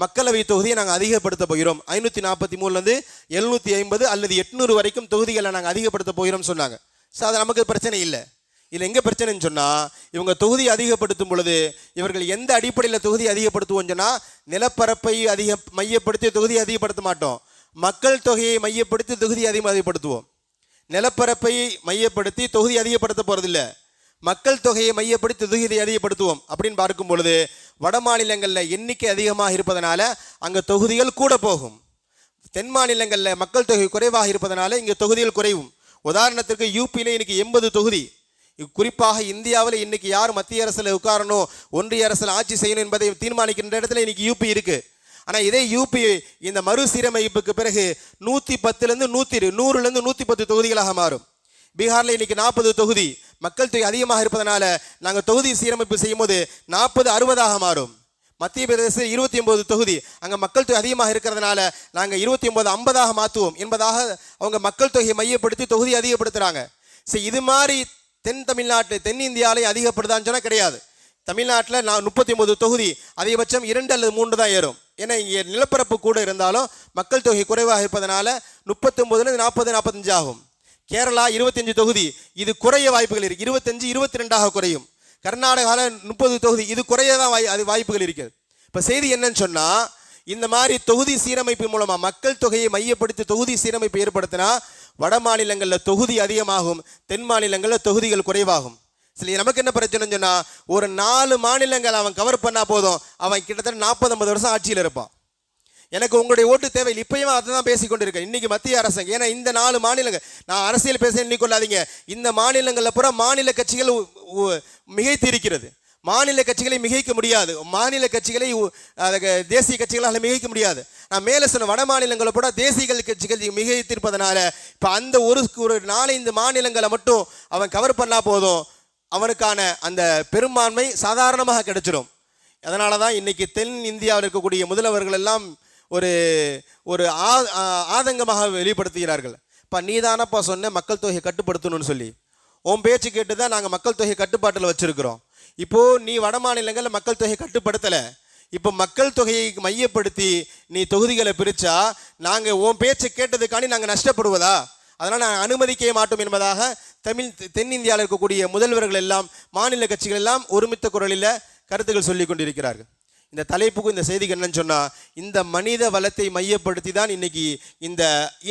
மக்களவை தொகுதியை நாங்கள் அதிகப்படுத்த போகிறோம். 543லேருந்து 750 அல்லது 800 வரைக்கும் தொகுதிகளை நாங்கள் அதிகப்படுத்த போகிறோம் சொன்னாங்க. ஸோ அது நமக்கு பிரச்சனை இல்லை. இதில் எங்கே பிரச்சனைன்னு சொன்னால், இவங்க தொகுதி அதிகப்படுத்தும் பொழுது இவர்கள் எந்த அடிப்படையில் தொகுதி அதிகப்படுத்துவோம் சொன்னால், நிலப்பரப்பை மையப்படுத்தி தொகுதி அதிகப்படுத்த மாட்டோம், மக்கள் தொகையை மையப்படுத்தி தொகுதி அதிகப்படுத்துவோம். நிலப்பரப்பை மையப்படுத்தி தொகுதி அதிகப்படுத்த போகிறதில்லை, மக்கள் தொகையை மையப்படுத்தி தொகுதியை அதிகப்படுத்துவோம். அப்படின்னு பார்க்கும் பொழுது வட மாநிலங்களில் எண்ணிக்கை அதிகமாக இருப்பதனால அங்கே தொகுதிகள் கூட போகும். தென் மாநிலங்களில் மக்கள் தொகை குறைவாக இருப்பதனால இங்கே தொகுதிகள் குறைவும். உதாரணத்திற்கு யூபியில் இன்னைக்கு 80 தொகுதி. குறிப்பாக இந்தியாவில் இன்னைக்கு யார் மத்திய அரசில் உட்காரணும், ஒன்றிய அரசில் ஆட்சி செய்யணும் என்பதை தீர்மானிக்கின்ற இடத்துல இன்னைக்கு யூபி இருக்கு. ஆனால் இதே யூபி இந்த மறுசீரமைப்புக்கு பிறகு 110லேருந்து 100லேருந்து 110 தொகுதிகளாக மாறும். பீகாரில் இன்னைக்கு 40 தொகுதி. மக்கள் தொகை அதிகமாக இருப்பதனால நாங்கள் தொகுதி சீரமைப்பு செய்யும் போது 40-60ஆக மாறும். மத்திய பிரதேசத்தில் 29 தொகுதி, அங்கே மக்கள் தொகை அதிகமாக இருக்கிறதுனால நாங்கள் 29-50ஆக மாற்றுவோம் என்பதாக அவங்க மக்கள் தொகையை மையப்படுத்தி தொகுதி அதிகப்படுத்துகிறாங்க. சரி, இது மாதிரி தமிழ்நாட்டில் தென்னிந்தியாவிலே அதிகப்படுதான்னு சொன்னால் கிடையாது. தமிழ்நாட்டில் 39 தொகுதி, அதிகபட்சம் 2 அல்லது 3 தான் ஏறும். ஏன்னா இங்கே நிலப்பரப்பு கூட இருந்தாலும் மக்கள் தொகை குறைவாக இருப்பதனால 39லேருந்து 40-45 ஆகும். கேரளா 25 தொகுதி, இது குறைய வாய்ப்புகள் இருக்குது. 25-22ஆக குறையும். கர்நாடகாவில் 30 தொகுதி, இது குறைய தான் வாய்ப்புகள் இருக்குது. இப்போ செய்தி என்னன்னு சொன்னால், இந்த மாதிரி தொகுதி சீரமைப்பு மூலமாக மக்கள் தொகையை மையப்படுத்தி தொகுதி சீரமைப்பு ஏற்படுத்தினா வட மாநிலங்களில் தொகுதி அதிகமாகும், தென் மாநிலங்களில் தொகுதிகள் குறைவாகும். சரி, நமக்கு என்ன பிரச்சனைன்னு சொன்னால், ஒரு 4 மாநிலங்கள் அவன் கவர் பண்ணால் போதும், அவன் கிட்டத்தட்ட 40-50 வருஷம் ஆட்சியில் இருப்பான். எனக்கு உங்களுடைய ஓட்டு தேவையில்லை. இப்பயும் அதை தான் பேசிக்கொண்டு இருக்கேன். இன்றைக்கி மத்திய அரசாங்கம், ஏன்னா இந்த 4 மாநிலங்கள், நான் அரசியல் பேச எண்ணிக்கொள்ளாதீங்க, இந்த மாநிலங்களில் பூரா மாநில கட்சிகள் மிகைத்து இருக்கிறது. மாநில கட்சிகளை மிகைக்க முடியாது, மாநில கட்சிகளை தேசிய கட்சிகளால் மிகைக்க முடியாது. நான் மேலே சொன்ன வட மாநிலங்களை கூட தேசிய கட்சிகள் மிகைத்திருப்பதனால இப்போ அந்த ஒரு 4-5 மாநிலங்களை மட்டும் அவன் கவர் பண்ணால் போதும், அவனுக்கான அந்த பெரும்பான்மை சாதாரணமாக கிடைச்சிடும். அதனால தான் இன்றைக்கி தென் இந்தியாவில் இருக்கக்கூடிய முதல்வர்கள் எல்லாம் ஒரு ஒரு ஆதங்கமாக வெளிப்படுத்துகிறார்கள். இப்போ நீதானப்பா சொன்ன மக்கள் தொகையை கட்டுப்படுத்தணும்னு சொல்லி, உன் பேச்சு கேட்டு தான் நாங்கள் மக்கள் தொகை கட்டுப்பாட்டில் வச்சுருக்கிறோம். இப்போது நீ வட மாநிலங்களில் மக்கள் தொகை கட்டுப்படுத்தலை. இப்போ மக்கள் தொகையை மையப்படுத்தி நீ தொகுதிகளை பிரித்தா நாங்கள் உன் பேச்சை கேட்டதுக்காண்டி நாங்கள் நஷ்டப்படுவதா? அதனால் நாங்கள் அனுமதிக்க மாட்டோம் என்பதாக தென்னிந்தியாவில் இருக்கக்கூடிய முதல்வர்கள் எல்லாம் மாநில கட்சிகள் எல்லாம் ஒருமித்த குரலில் கருத்துக்கள் சொல்லி கொண்டிருக்கிறார்கள். இந்த தலைப்புக்கு இந்த செய்திக்கு என்னன்னு சொன்னால், இந்த மனித வளத்தை மையப்படுத்தி தான்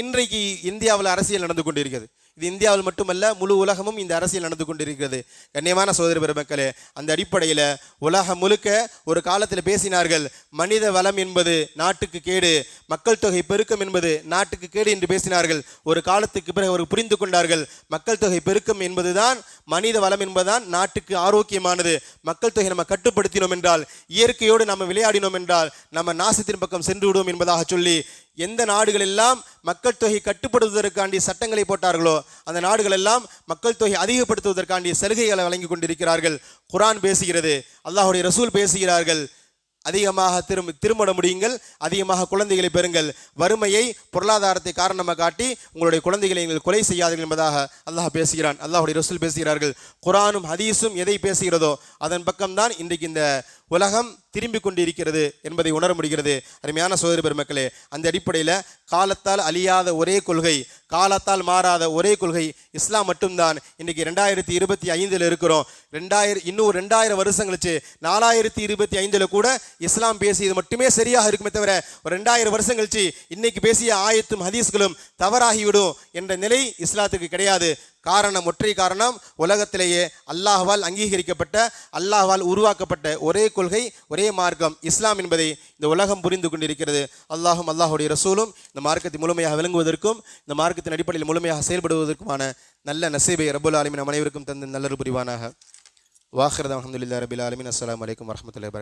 இன்றைக்கு இந்தியாவில் அரசியல் நடந்து கொண்டிருக்கிறது. இது இந்தியாவில் மட்டுமல்ல, முழு உலகமும் இந்த அரசியல் நடந்து கொண்டிருக்கிறது. கண்ணியமான சகோதர பெருமக்களே, அந்த அடிப்படையில் உலகம் முழுக்க ஒரு காலத்தில் பேசினார்கள், மனித வளம் என்பது நாட்டுக்கு கேடு, மக்கள் தொகை பெருக்கம் என்பது நாட்டுக்கு கேடு என்று பேசினார்கள். ஒரு காலத்துக்கு பிறகு அவர் புரிந்து கொண்டார்கள், மக்கள் தொகை பெருக்கம் என்பதுதான், மனித வளம் என்பதுதான் நாட்டுக்கு ஆரோக்கியமானது. மக்கள் தொகை நம்ம கட்டுப்படுத்தினோம் என்றால், இயற்கையோடு நம்ம விளையாடினோம் என்றால் நம்ம நாசத்தின் பக்கம் சென்று விடுவோம் என்பதாக சொல்லி, எந்த நாடுகள் எல்லாம் மக்கள் தொகை கட்டுப்படுத்துவதற்காண்டி சட்டங்களை போட்டார்களோ அந்த நாடுகள் எல்லாம் மக்கள் தொகை அதிகப்படுத்துவதற்காண்டி சலுகைகளை வழங்கி கொண்டிருக்கிறார்கள். குர்ஆன் பேசுகிறது, அல்லாஹ்வுடைய ரசூல் பேசுகிறார்கள், அதிகமாக திருமணம் முடியுங்கள், அதிகமாக குழந்தைகளை பெறுங்கள், வறுமையை பொருளாதாரத்தை காரணமாக காட்டி உங்களுடைய குழந்தைகளை நீங்கள் கொலை செய்யாதீர்கள் என்பதாக அல்லாஹ் பேசுகிறான், அல்லாஹ்வுடைய ரசூல் பேசுகிறார்கள். குர்ஆனும் ஹதீஸும் எதை பேசுகிறதோ அதன் பக்கம்தான் இன்றைக்கு இந்த உலகம் திரும்பி கொண்டிருக்கிறது என்பதை உணர முடிகிறது. அருமையான சகோதர பெருமக்களே, அந்த அடிப்படையில் காலத்தால் அழியாத ஒரே கொள்கை, காலத்தால் மாறாத ஒரே கொள்கை இஸ்லாம் மட்டும்தான். இன்றைக்கி 2025 இருக்கிறோம். இன்னும் 2000 வருஷம் கழிச்சு 4025 கூட இஸ்லாம் பேசியது மட்டுமே சரியாக இருக்குமே தவிர, ஒரு 2000 வருஷம் கழிச்சு இன்னைக்கு பேசிய ஆயத்தும் ஹதீஸ்களும் தவறாகிவிடும் என்ற நிலை இஸ்லாத்துக்கு கிடையாது. காரணம், ஒற்றை காரணம், உலகத்திலேயே அல்லாஹ்வால் அங்கீகரிக்கப்பட்ட, அல்லாஹ்வால் உருவாக்கப்பட்ட ஒரே கொள்கை, ஒரே மார்க்கம் இஸ்லாம் என்பதை இந்த உலகம் புரிந்து கொண்டிருக்கிறது. அல்லாஹும் அல்லாஹுடைய ரசூலும் இந்த மார்க்கத்தை முழுமையாக விளங்குவதற்கும் இந்த மார்க்கத்தின் அடிப்படையில் முழுமையாக செயல்படுவதற்குமான நல்ல நசீபை ரப்புல் ஆலமீன் அனைவருக்கும் தந்து நல்லது புரிவானாக. வாஹிர் அல்ஹம்துலில்லாஹி ரப்பில் ஆலமீன். அஸ்ஸலாமு அலைக்கும் வரஹ்மத்துல்லாஹி வபரகாத்துஹு.